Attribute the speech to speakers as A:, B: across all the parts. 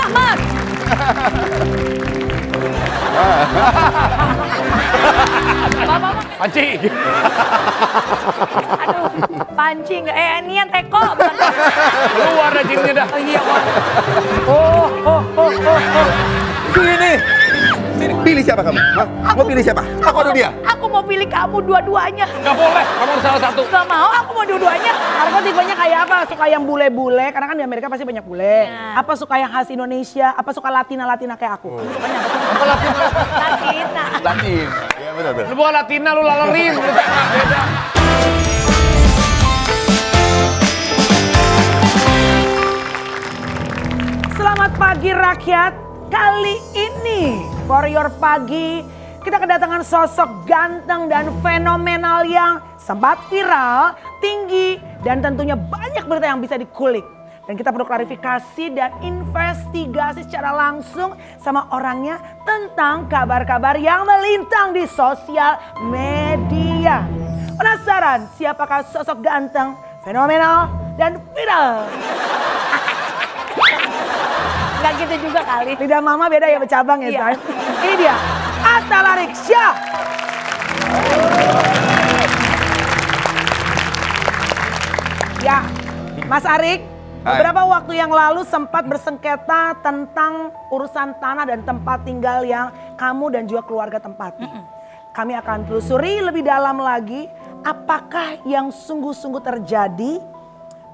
A: Ahmad.
B: Panci.
A: Aduh, panci enggak. Ini yang teko.
B: Keluar dah jinnya dah.
A: Oh iya kok.
C: Sini. Sini. Pilih siapa kamu? Hah? Mau pilih siapa? Aku atau dia?
A: Aku mau pilih kamu dua-duanya.
B: Gak boleh, kamu harus salah satu.
A: Gak mau, aku mau dua-duanya.
D: Marco tipenya kayak apa? Suka yang bule-bule, karena kan di Amerika pasti banyak bule.
A: Ya.
D: Apa suka yang khas Indonesia? Apa suka Latina-Latina kayak aku? Sukanya apa?
B: Apa Latina?
A: Latina.
C: Latin. Iya benar.
B: Lu bukan Latina, lu lalerin. Beda.
D: Selamat pagi rakyat. Kali ini For Your Pagi kita kedatangan sosok ganteng dan fenomenal yang sempat viral, tinggi, dan tentunya banyak berita yang bisa dikulik. Dan kita perlu klarifikasi dan investigasi secara langsung sama orangnya tentang kabar-kabar yang melintang di sosial media. Penasaran siapakah sosok ganteng, fenomenal, dan viral?
A: Gak gitu juga kali.
D: Lidah mama beda ya bercabang ya,
A: Iya.
D: Say. Ini dia, Atta Lareksya. Ya, Mas Arik, beberapa waktu yang lalu sempat bersengketa tentang urusan tanah dan tempat tinggal yang kamu dan juga keluarga tempati. Kami akan telusuri lebih dalam lagi apakah yang sungguh-sungguh terjadi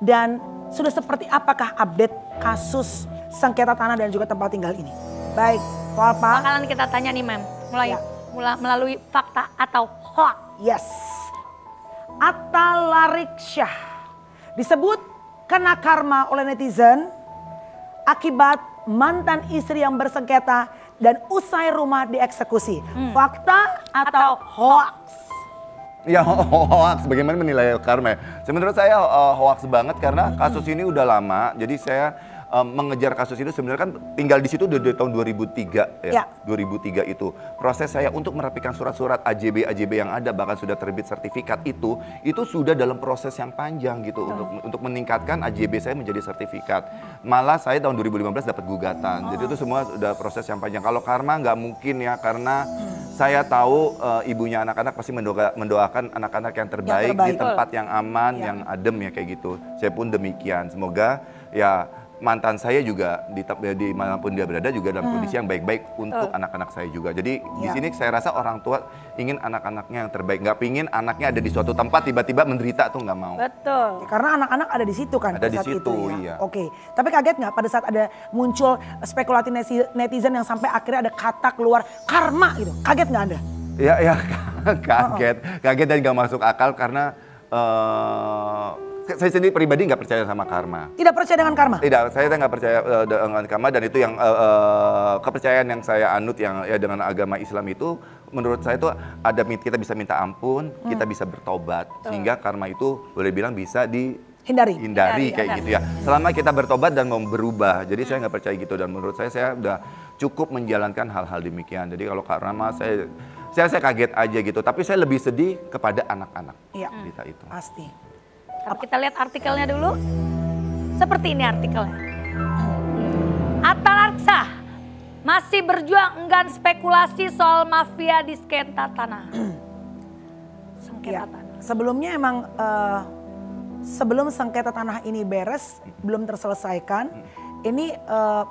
D: dan sudah seperti apakah update kasus sengketa tanah dan juga tempat tinggal ini. Baik, Pak.
A: Bakalan kita tanya nih, Mem.
D: Ya.
A: Melalui fakta atau hoax.
D: Yes. Atta Lareksya disebut kena karma oleh netizen akibat mantan istri yang bersengketa dan usai rumah dieksekusi. Fakta atau hoax?
C: Ya hoax, bagaimana menilai karma? Menurut saya hoax banget karena kasus ini udah lama. Jadi saya mengejar kasus itu sebenarnya kan tinggal di situ dari tahun 2003 ya. 2003 itu. Proses saya untuk merapikan surat-surat AJB yang ada bahkan sudah terbit sertifikat itu sudah dalam proses yang panjang gitu untuk meningkatkan AJB saya menjadi sertifikat. Malah saya tahun 2015 dapat gugatan. Jadi itu semua sudah proses yang panjang. Kalau karma nggak mungkin ya karena saya tahu ibunya anak-anak pasti mendoakan anak-anak yang terbaik di tempat yang aman, yang adem ya kayak gitu. Saya pun demikian. Semoga ya mantan saya juga di manapun dia berada juga dalam kondisi yang baik-baik untuk anak-anak saya juga. Jadi di sini saya rasa orang tua ingin anak-anaknya yang terbaik. Nggak pingin anaknya ada di suatu tempat tiba-tiba menderita tuh nggak mau.
A: Betul.
D: Ya, karena anak-anak ada di situ kan.
C: Ada di
D: saat
C: situ,
D: itu, ya.
C: iya.
D: Oke, tapi kaget nggak pada saat ada muncul spekulasi netizen yang sampai akhirnya ada kata keluar karma gitu. Kaget nggak Anda?
C: Ya kaget dan nggak masuk akal karena saya sendiri pribadi nggak percaya sama karma.
D: Tidak percaya dengan karma?
C: Tidak, saya nggak percaya dengan karma dan itu yang kepercayaan yang saya anut yang ya dengan agama Islam itu menurut saya itu ada kita bisa minta ampun, kita bisa bertobat sehingga karma itu boleh bilang bisa hindari kayak gitu ya. Selama kita bertobat dan mau berubah. Jadi saya nggak percaya gitu dan menurut saya udah cukup menjalankan hal-hal demikian. Jadi kalau karma saya kaget aja gitu. Tapi saya lebih sedih kepada anak-anak.
D: Iya,
C: Cerita itu.
D: pasti.
A: Kita lihat artikelnya dulu. Seperti ini artikelnya. Atta Lareksya masih berjuang enggan spekulasi soal mafia di sengketa tanah. Sengketa tanah.
D: Sebelumnya emang sebelum sengketa tanah ini beres, belum terselesaikan. Ini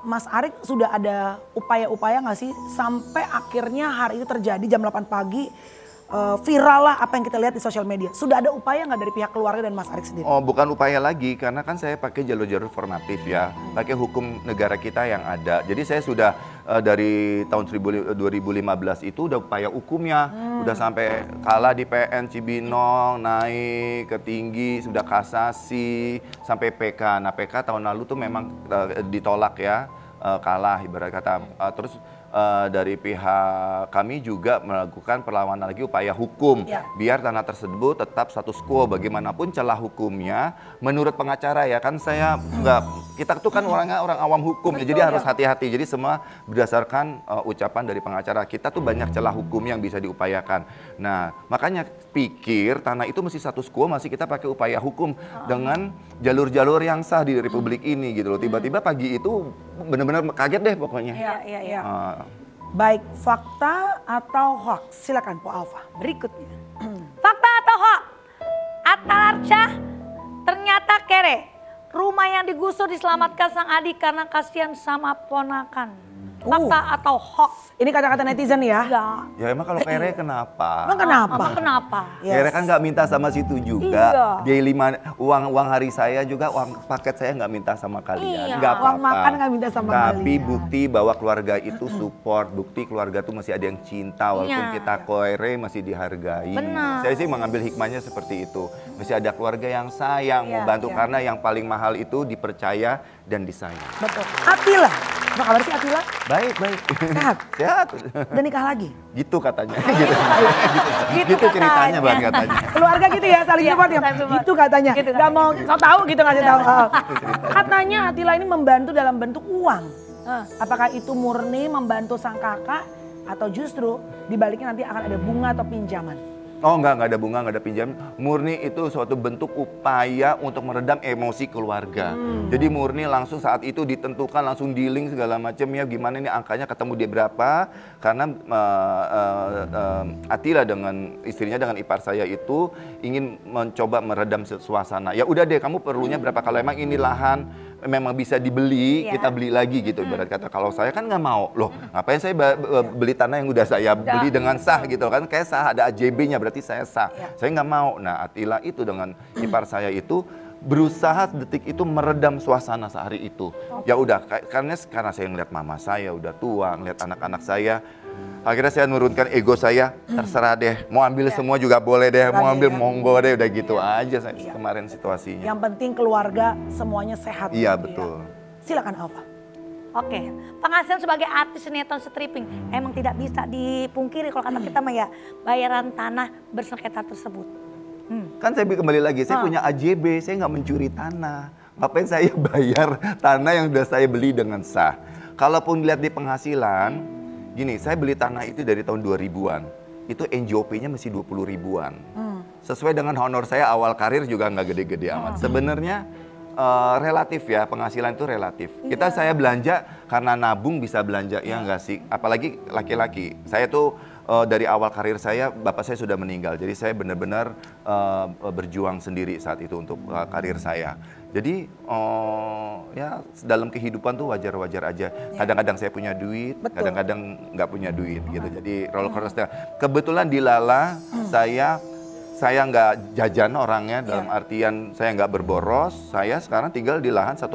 D: Mas Arik sudah ada upaya-upaya nggak sih sampai akhirnya hari itu terjadi jam 8 pagi viral lah apa yang kita lihat di sosial media. Sudah ada upaya nggak dari pihak keluarga dan Mas Arik sendiri?
C: Oh bukan upaya lagi karena kan saya pakai jalur-jalur formatif ya. Pakai hukum negara kita yang ada. Jadi saya sudah dari tahun 2015 itu udah upaya hukumnya. Udah sampai kalah di PN Cibinong, naik ke tinggi, sudah kasasi, sampai PK. Nah PK tahun lalu tuh memang ditolak ya, kalah ibarat kata. Terus dari pihak kami juga melakukan perlawanan lagi upaya hukum biar tanah tersebut tetap status quo bagaimanapun celah hukumnya menurut pengacara ya kan saya nggak kita tuh kan orangnya orang awam hukum ya, jadi harus hati-hati. Jadi semua berdasarkan ucapan dari pengacara. Kita tuh banyak celah hukum yang bisa diupayakan. Nah, makanya pikir tanah itu mesti status quo, masih kita pakai upaya hukum dengan jalur-jalur yang sah di Republik ini gitu loh. Tiba-tiba pagi itu benar-benar kaget deh pokoknya.
D: Iya. Baik, fakta atau hoax? Silakan Po Alfa.
A: Berikutnya. Fakta atau hoax? Atta Larsha ternyata kere. Rumah yang digusur diselamatkan sang adik karena kasihan sama ponakan. Fakta atau hoax?
D: Ini kata-kata netizen ya?
A: Ya.
C: Ya emang kalau kere kenapa?
D: Emang kenapa?
A: Emang kenapa?
D: Yes.
C: Kere kan nggak minta sama situ juga.
A: Iya.
C: Daily uang hari saya juga, uang paket saya nggak minta sama kalian.
A: Iya.
C: Nggak
D: Uang
C: apa-apa.
D: makan nggak minta sama
C: Tapi
D: kalian.
C: bukti bahwa keluarga itu support, bukti keluarga tuh masih ada yang cinta walaupun
A: Iya.
C: kita kere masih dihargai.
A: Benar.
C: Saya sih mengambil hikmahnya seperti itu. Masih ada keluarga yang sayang,
A: Iya,
C: membantu
D: iya.
C: karena yang paling mahal itu dipercaya dan disayang.
D: Betul. Atila, apa kabar sih Atila?
C: Baik, baik.
D: Sehat?
C: Sehat.
D: Udah nikah lagi?
C: Gitu katanya. Gitu.
A: Gitu
C: ceritanya
A: katanya.
C: Bang katanya.
D: Keluarga gitu ya, saling
A: Iya,
D: support ya?
A: saling support.
D: Gitu katanya.
A: Gitu
D: Gak mau so tahu gitu ngasih tahu.
C: ceritanya.
D: Katanya Atila ini membantu dalam bentuk uang. Apakah itu murni membantu sang kakak atau justru dibaliknya nanti akan ada bunga atau pinjaman?
C: Oh nggak ada bunga, nggak ada pinjam. Murni itu suatu bentuk upaya untuk meredam emosi keluarga. Jadi murni langsung saat itu ditentukan, langsung dealing segala macam ya gimana nih angkanya ketemu dia berapa. Karena Atila dengan istrinya, dengan ipar saya itu ingin mencoba meredam suasana. Ya udah deh kamu perlunya berapa, kalau emang ini lahan memang bisa dibeli, kita beli lagi gitu. Ibarat kata kalau saya kan nggak mau, loh ngapain saya beli tanah yang udah saya beli dengan sah gitu kan. Kayak sah, ada AJB-nya berarti saya sah. Saya nggak mau. Nah Atila itu dengan ipar saya itu berusaha detik itu meredam suasana sehari itu. Ya udah, karena saya ngeliat mama saya udah tua, ngeliat anak-anak saya. Akhirnya saya nurunkan ego saya, terserah deh, mau ambil semua juga boleh deh, mau ambil monggo deh, udah gitu aja saya kemarin situasinya.
D: Yang penting keluarga semuanya sehat.
C: Iya
D: gitu ya.
C: betul.
D: Silakan Alfa.
A: Oke, penghasilan sebagai artis sinetron stripping emang tidak bisa dipungkiri kalau kata kita mah ya, bayaran tanah bersengketa tersebut.
C: Kan saya kembali lagi, saya punya AJB, saya nggak mencuri tanah. Ngapain saya bayar tanah yang udah saya beli dengan sah? Kalaupun lihat di penghasilan, gini, saya beli tanah itu dari tahun 2000-an. Itu NJOP-nya masih 20 ribuan. Sesuai dengan honor saya awal karir juga nggak gede-gede amat. Sebenarnya relatif ya, penghasilan itu relatif. Saya belanja karena nabung bisa belanja, ya nggak sih? Apalagi laki-laki. Saya tuh dari awal karir saya, bapak saya sudah meninggal. Jadi saya benar-benar berjuang sendiri saat itu untuk karir saya. Jadi ya dalam kehidupan tuh wajar-wajar aja. Kadang-kadang saya punya duit, kadang-kadang nggak punya duit gitu. Jadi roller coaster. Kebetulan di Lala saya nggak jajan orangnya, dalam artian saya nggak berboros. Saya sekarang tinggal di lahan 1,6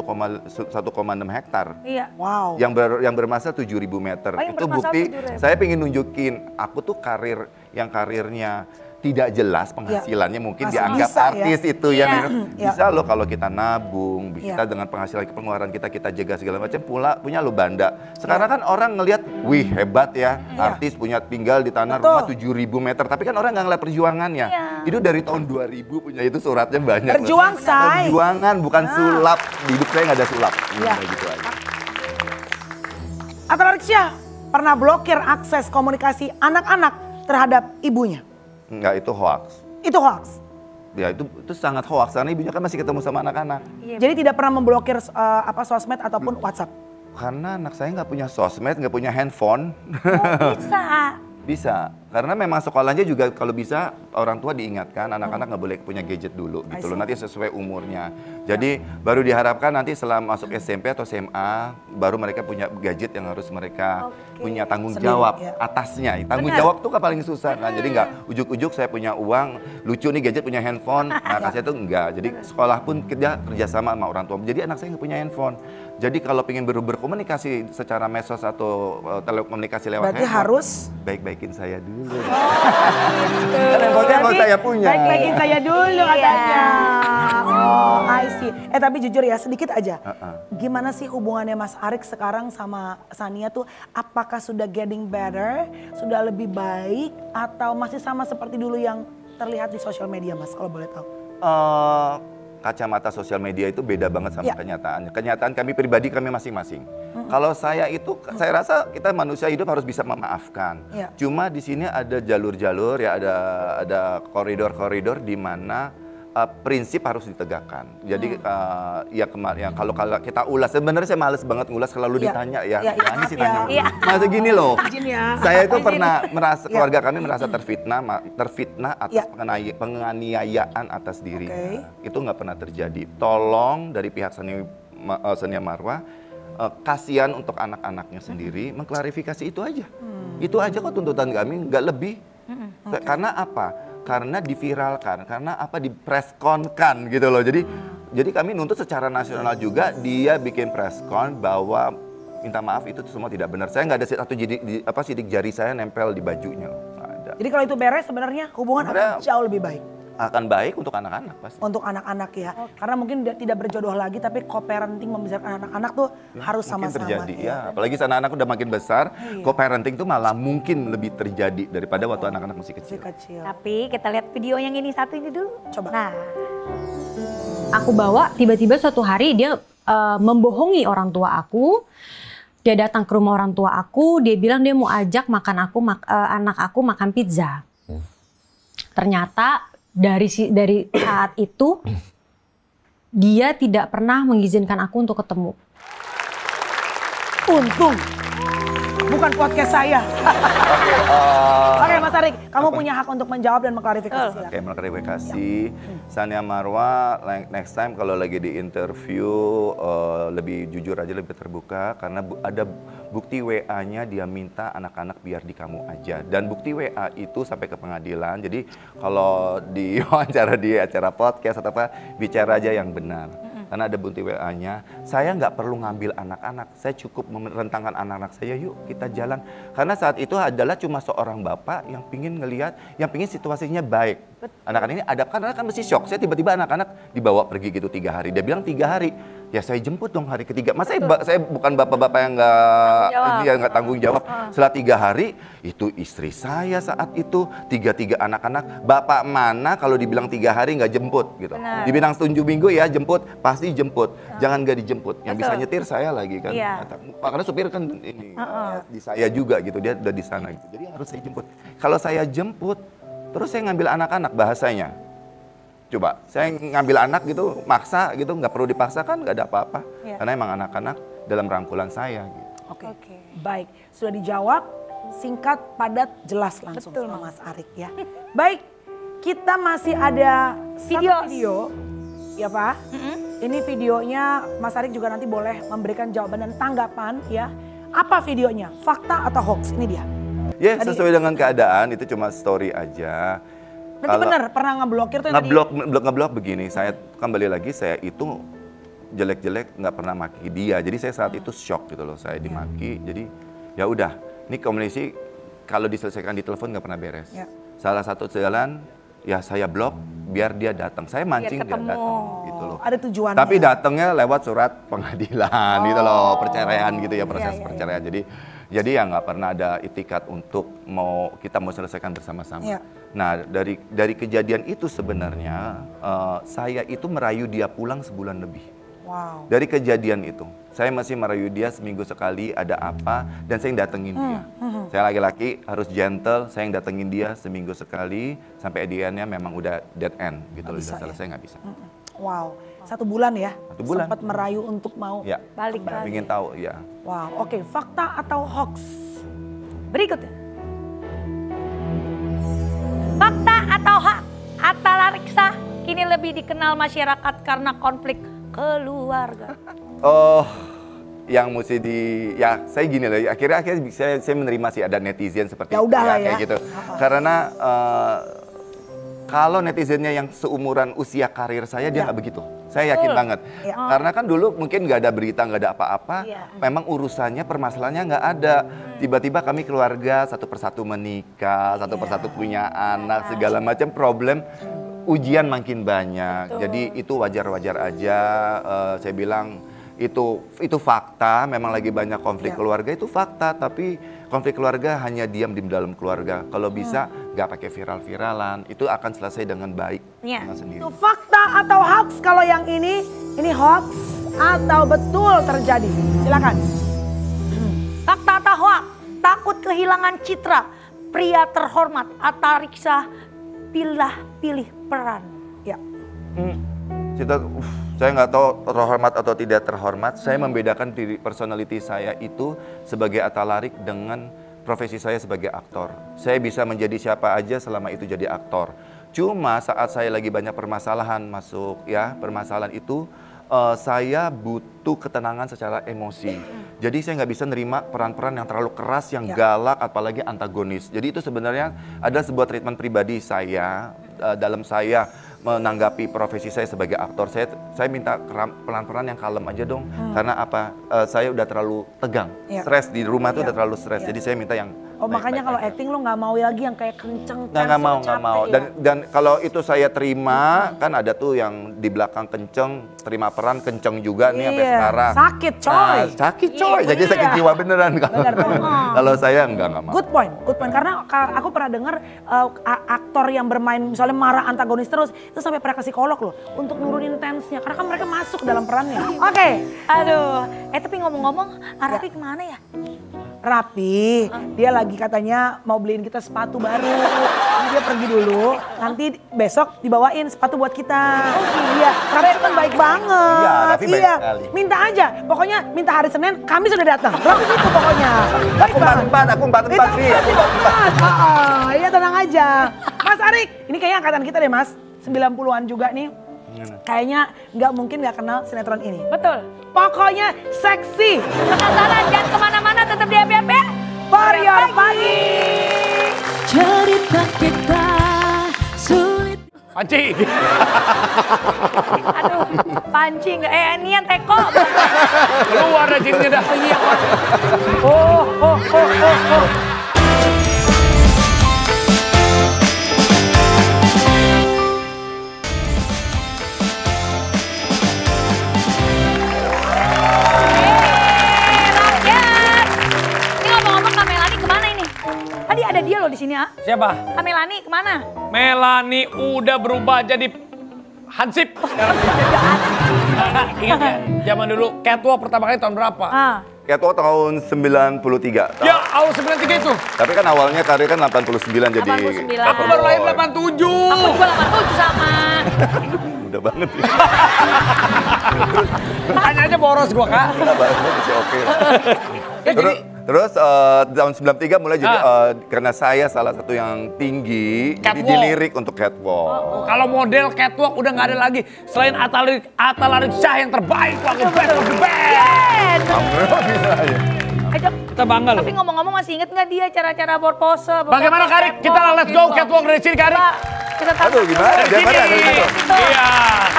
C: hektar.
A: Iya.
D: Wow.
C: Yang bermasa 7.000 meter.
A: Oh, yang
C: Itu
A: bermasa
C: bukti
A: 7.000.
C: saya pengen nunjukin aku tuh karirnya tidak jelas penghasilannya, mungkin
D: Masih
C: dianggap
D: bisa, ya?
C: artis itu ya.
D: Iya.
C: Bisa loh kalau kita nabung, kita dengan penghasilan pengeluaran kita jaga segala macam, punya lo banda. Sekarang kan orang ngelihat, wih hebat ya, artis punya tinggal di tanah rumah 7.000 meter, tapi kan orang nggak ngeliat perjuangannya. Itu dari tahun 2000 punya itu suratnya banyak.
D: Berjuang,
C: loh.
D: say.
C: Perjuangan bukan sulap, di hidup saya nggak ada sulap.
D: Iya.
C: Gitu aja.
D: Atta Larsha pernah blokir akses komunikasi anak-anak terhadap ibunya.
C: Enggak, itu hoax.
D: Itu hoax.
C: Ya itu sangat hoax karena ibunya kan masih ketemu sama anak-anak.
D: Jadi tidak pernah memblokir sosmed ataupun WhatsApp.
C: Karena anak saya nggak punya sosmed, nggak punya handphone.
A: Bisa.
C: Bisa, karena memang sekolahnya juga kalau bisa orang tua diingatkan anak-anak nggak boleh punya gadget dulu gitu loh, nanti sesuai umurnya. Jadi baru diharapkan nanti setelah masuk SMP atau SMA baru mereka punya gadget yang harus mereka punya tanggung jawab atasnya. Tanggung jawab tuh paling susah kan, jadi nggak ujuk-ujuk saya punya uang, lucu nih gadget punya handphone, nah kasih itu enggak. Jadi sekolah pun kerjasama sama orang tua, jadi anak saya nggak punya handphone. Jadi kalau ingin berkomunikasi secara medsos atau telekomunikasi lewat
D: Berarti
C: handphone,
D: harus
C: baik-baikin saya dulu. Kan handphonenya mau saya punya.
D: Baik-baikin saya dulu katanya. Oh, I see. Tapi jujur ya, sedikit aja. Gimana sih hubungannya Mas Arik sekarang sama Sania tuh? Apakah sudah getting better? Sudah lebih baik? Atau masih sama seperti dulu yang terlihat di sosial media Mas, kalau boleh tahu?
C: kacamata sosial media itu beda banget sama kenyataannya. Kenyataan kami pribadi kami masing-masing. Kalau saya itu, saya rasa kita manusia hidup harus bisa memaafkan. Cuma di sini ada jalur-jalur, ya ada koridor-koridor di mana prinsip harus ditegakkan. Jadi ya kemarin kalau kita ulas, sebenarnya saya males banget ngulas selalu ditanya ya. Ini sih tanya. Masa gini loh. Saya itu pernah merasa, keluarga kami merasa terfitnah atas penganiayaan atas dirinya. Itu nggak pernah terjadi. Tolong dari pihak Sania Marwa, kasihan untuk anak-anaknya sendiri, mengklarifikasi itu aja. Itu aja kok tuntutan kami, nggak lebih. Karena apa? Karena diviralkan, karena apa, dipreskonkan gitu loh. Jadi kami nuntut secara nasional juga, dia bikin preskon bahwa minta maaf itu semua tidak benar. Saya nggak ada sidik jari saya nempel di bajunya. Nggak ada.
D: Jadi kalau itu beres sebenarnya hubungan akan jauh lebih baik.
C: Akan baik untuk anak-anak pasti.
D: Untuk anak-anak ya. Karena mungkin tidak berjodoh lagi, tapi co-parenting membesarkan anak-anak tuh harus sama-sama.
C: Terjadi ya. Apalagi anak-anak udah makin besar, co-parenting tuh malah mungkin lebih terjadi daripada waktu anak-anak masih kecil.
A: Tapi kita lihat video yang ini satu ini dulu.
D: Coba.
A: Nah,
E: aku bawa tiba-tiba suatu hari dia membohongi orang tua aku. Dia datang ke rumah orang tua aku, dia bilang dia mau ajak anak aku makan pizza. Ternyata dari saat itu dia tidak pernah mengizinkan aku untuk ketemu.
D: Untung bukan podcast saya. Oke, Mas Arik, kamu punya hak untuk menjawab dan mengklarifikasi.
C: Oke, mengklarifikasi. Sania Marwa, next time kalau lagi di interview lebih jujur aja, lebih terbuka. Karena ada bukti WA-nya, dia minta anak-anak biar di kamu aja. Dan bukti WA itu sampai ke pengadilan. Jadi kalau di wawancara di acara podcast atau apa, bicara aja yang benar. Karena ada bukti WA-nya, saya nggak perlu ngambil anak-anak, saya cukup merentangkan anak-anak saya, yuk kita jalan. Karena saat itu adalah cuma seorang bapak yang pingin ngelihat, yang pingin situasinya baik. Anak-anak ini ada, karena kan mesti shock, saya tiba-tiba anak-anak dibawa pergi gitu 3 hari, dia bilang 3 hari. Ya saya jemput dong hari ketiga. Masa saya bukan bapak-bapak yang nggak tanggung jawab. Setelah 3 hari, itu istri saya saat itu, 3 anak-anak. Bapak mana kalau dibilang 3 hari nggak jemput gitu. Dibilang 7 minggu ya jemput, pasti jemput. Jangan nggak dijemput. Yang bisa nyetir saya lagi kan. Karena supir kan ini di saya juga gitu, dia udah di sana gitu. Jadi harus saya jemput. Kalau saya jemput, terus saya ngambil anak-anak, bahasanya. Coba, saya ngambil anak gitu, maksa gitu, nggak perlu dipaksakan, nggak ada apa-apa. Karena emang anak-anak dalam rangkulan saya gitu.
D: Oke. Baik, sudah dijawab, singkat, padat, jelas langsung sama Mas Arik ya. Baik, kita masih ada video, ya Pak. Ini videonya, Mas Arik juga nanti boleh memberikan jawaban dan tanggapan ya. Apa videonya? Fakta atau hoax? Ini dia.
C: Ya, sesuai dengan keadaan, itu cuma story aja.
D: Berarti benar pernah ngeblokir tuh
C: ngeblok begini, saya kembali lagi, saya itu jelek-jelek nggak pernah maki dia. Jadi saya saat itu shock gitu loh, saya dimaki. Jadi ya udah, ini komunikasi kalau diselesaikan di telepon nggak pernah beres. Salah satu jalan ya saya blok biar dia datang. Saya mancing dia datang gitu loh.
D: Ada tujuannya.
C: Tapi datangnya lewat surat pengadilan gitu loh, perceraian gitu ya, proses perceraian. Jadi ya nggak pernah ada itikat untuk kita mau selesaikan bersama-sama. Nah dari kejadian itu sebenarnya saya itu merayu dia pulang sebulan lebih. Dari kejadian itu saya masih merayu dia seminggu sekali ada apa, dan saya yang datengin dia. Saya laki-laki harus gentle, saya yang datengin dia seminggu sekali sampai ediannya memang udah dead end gitu loh, udah selesai nggak bisa.
D: Wow, 1 bulan ya?
C: 1 bulan.
D: Sempat merayu untuk mau
A: balik lagi.
C: Ingin tahu ya.
D: Wow, oke. Fakta atau hoax?
A: Berikutnya. Fakta atau hoax? Atta Lariksa kini lebih dikenal masyarakat karena konflik keluarga.
C: Oh, yang mesti saya gini loh, akhirnya saya menerima sih ada netizen seperti itu kayak gitu. Karena kalau netizennya yang seumuran usia karir saya, dia nggak begitu. Saya yakin banget. Karena kan dulu mungkin nggak ada berita, nggak ada apa-apa. Memang urusannya, permasalahannya nggak ada. Tiba-tiba kami keluarga satu persatu menikah, satu persatu punya anak, segala macam problem. Ujian makin banyak. Jadi itu wajar-wajar aja. Saya bilang itu fakta. Memang lagi banyak konflik keluarga, itu fakta. Tapi konflik keluarga hanya diam di dalam keluarga. Kalau bisa nggak pakai viral-viralan, itu akan selesai dengan baik.
A: Iya.
C: sendiri.
D: Itu fakta atau hoax kalau yang ini hoax atau betul terjadi? Silakan.
A: Fakta atau hoax? Takut kehilangan citra. Pria terhormat Atta Riksa pilih peran.
D: Ya.
C: Saya nggak tahu terhormat atau tidak terhormat. Saya membedakan diri personality saya itu sebagai Atta Larik dengan profesi saya sebagai aktor. Saya bisa menjadi siapa aja selama itu jadi aktor. Cuma saat saya lagi banyak permasalahan permasalahan itu saya butuh ketenangan secara emosi. Jadi saya nggak bisa nerima peran-peran yang terlalu keras, yang galak, apalagi antagonis. Jadi itu sebenarnya ada sebuah treatment pribadi saya dalam saya menanggapi profesi saya sebagai aktor. Saya minta peran-peran yang kalem aja dong. Karena apa? Saya udah terlalu tegang, stres di rumah tuh udah terlalu stres. Jadi saya minta yang
D: Makanya kalau acting lo nggak mau lagi yang kayak kenceng.
C: Nggak mau. Dan kalau itu saya terima, kan ada tuh yang di belakang kenceng, terima peran kenceng juga nih sampai sekarang.
D: Sakit coy.
C: Nah, sakit coy, jadi sakit jiwa beneran. Kalau saya nggak mau.
D: Good point. Karena aku pernah dengar aktor yang bermain misalnya marah antagonis terus, itu sampai pernah ke psikolog loh untuk nurunin tensnya. Karena kan mereka masuk dalam perannya. Oke.
A: Aduh, tapi ngomong-ngomong, Arapi kemana ya?
D: Rapi, dia lagi katanya mau beliin kita sepatu baru. Jadi dia pergi dulu, nanti besok dibawain sepatu buat kita. Iya, Rapi kan baik banget.
C: Iya, Rapi baik sekali.
D: Minta aja, pokoknya minta hari Senin, kami sudah datang. Rapi gitu pokoknya. Baik banget.
C: Aku empat sih.
D: Iya tenang aja. Mas Arik, ini kayaknya angkatan kita deh Mas, 90-an juga nih. Kayaknya nggak mungkin nggak kenal sinetron ini.
A: Betul.
D: Pokoknya seksi.
A: Penasaran, jangan kemana-mana, tetap di FYP.
D: For your pagi.
E: Cerita kita sulit.
B: Panci.
A: Aduh, panci nggak? Ini yang teko.
B: Keluar dah jinnya dah.
A: Oh iya.
B: Oh.
A: Tadi ada dia loh di sini,
B: Siapa?
A: Melani kemana?
B: Melani udah berubah jadi Hansip. Ingat ya, zaman dulu Catwalk pertama kali tahun berapa?
C: Catwalk tahun 93.
B: Ya, awal 93 itu.
C: Tapi kan awalnya karir kan 89 jadi
A: 89.
B: Aku baru lahir 87.
A: Aku juga 87 sama.
C: Mudah banget ya.
B: Tanya aja boros gua, Kak.
C: Mudah banget sih, oke. Terus tahun 93 mulai jadi karena saya salah satu yang tinggi, jadi dilirik untuk catwalk.
B: Kalau model catwalk udah nggak ada lagi selain Atta Larik Syah yang terbaik lagi, best of the best.
C: Bisa aja.
B: Kita bangga loh.
A: Tapi ngomong-ngomong masih inget nggak dia cara-cara berpose?
B: Bagaimana Karik? Kita let's go catwalk dari sini Karik.
A: Kita tahu.
C: Aduh gimana?
B: Dari sini. Iya,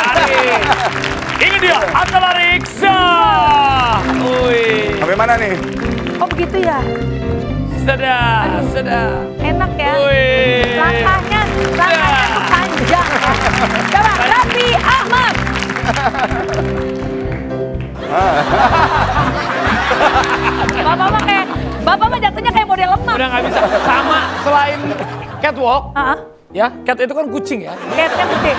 B: Karik. Ini dia Atta Larik Syah.
C: Sampai mana nih?
A: Oh begitu ya?
B: Sudah.
A: Enak ya?
B: Wih.
A: Langkahnya tuh panjang ya. Coba, Raffi Ahmad. Bapak mah jatuhnya kayak model lemah.
B: Udah nggak bisa. Sama selain catwalk, ya cat itu kan kucing ya.
A: Catnya kucing.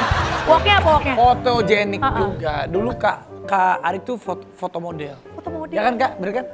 A: Walknya apa walknya?
B: Fotogenik juga. Dulu Kak Arik tuh foto model.
A: Foto model.
B: Ya kan Kak, bener kan?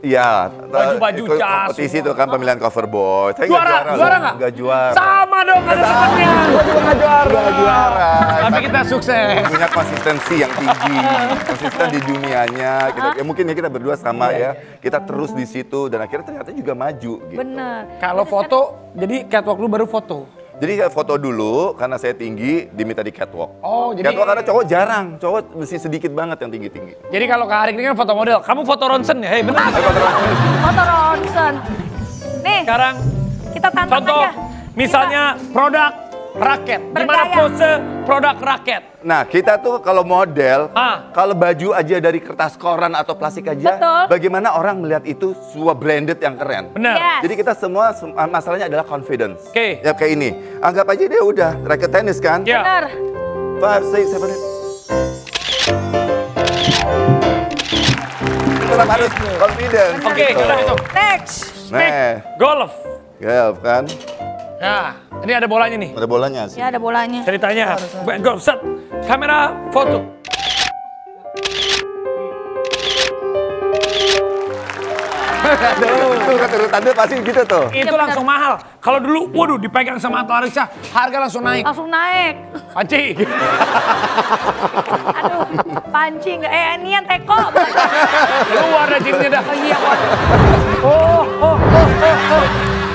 C: Iya.
B: Baju-baju jas.
C: Kompetisi itu kan pemilihan cover boy. Saya
B: Juara nggak?
C: Nggak juara.
B: Sama dong, ada temannya.
C: Gua juga nggak juara.
B: Tapi kita sukses.
C: Punya konsistensi yang tinggi, konsisten di dunianya. Ya mungkin ya kita berdua sama ya. Kita terus di situ dan akhirnya ternyata juga maju. Gitu.
A: Bener.
B: Kalau foto, jadi catwalk lu baru foto.
C: Jadi saya foto dulu karena saya tinggi diminta di catwalk.
B: Oh, jadi
C: catwalk karena cowok jarang, cowok mesti sedikit banget yang tinggi-tinggi.
B: Jadi kalau Kak Arik ini kan foto model, kamu foto ronsen ya? Hei, benar.
A: Foto ronsen. Nih,
B: Sekarang
A: kita tantang
B: contoh,
A: aja.
B: misalnya produk raket. Gimana
A: Bergaya.
B: pose produk raket?
C: Nah, kita tuh kalau model,
B: Ah.
C: kalau baju aja dari kertas koran atau plastik aja,
A: Betul.
C: bagaimana orang melihat itu sebuah branded yang keren.
B: Benar.
A: Yes.
C: Jadi kita semua masalahnya adalah confidence.
B: Oke.
C: Ya kayak ini. Anggap aja dia udah raket tenis kan?
B: Ya.
A: Bener.
C: 5, 6, 7, 8. Tetap harus confidence.
B: Oke,
C: gitu.
B: kita hitung.
A: Next.
B: Stick
C: Nah,
B: golf.
C: golf kan?
B: Nah, ini ada bolanya nih.
C: Ada bolanya sih.
A: Ya ada bolanya.
B: Ceritanya, go set, kamera, foto.
C: Urutannya pasti gitu tuh.
B: Itu langsung mahal. Kalau dulu, waduh dipegang sama Atta Halilintar, harga langsung naik.
A: Langsung naik.
B: Panci.
A: Aduh, pancing. Ini yang teko.
B: Keluar dah jinnya dah.
A: Oh iya, Pak.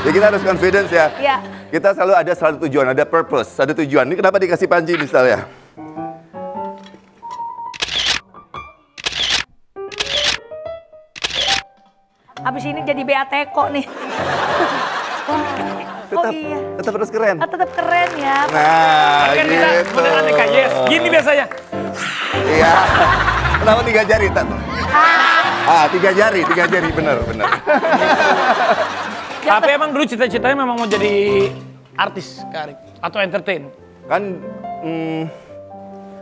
C: Ya kita harus confidence ya.
A: Iya.
C: Kita selalu ada tujuan, ada purpose, ada tujuan. Ini kenapa dikasih panci misalnya?
A: Habis ini jadi BA teko nih. Oh iya.
C: Tetap terus keren.
A: Tetap keren ya.
C: Nah,
B: Kan kita
C: gitu.
B: beneran nih Kak, yes. Gini biasanya.
C: Iya. Kenapa 3 jari, Tat? Tiga jari, bener.
B: Tapi emang dulu cita-citanya memang mau jadi artis, Kak Arik, atau entertain?
C: Kan,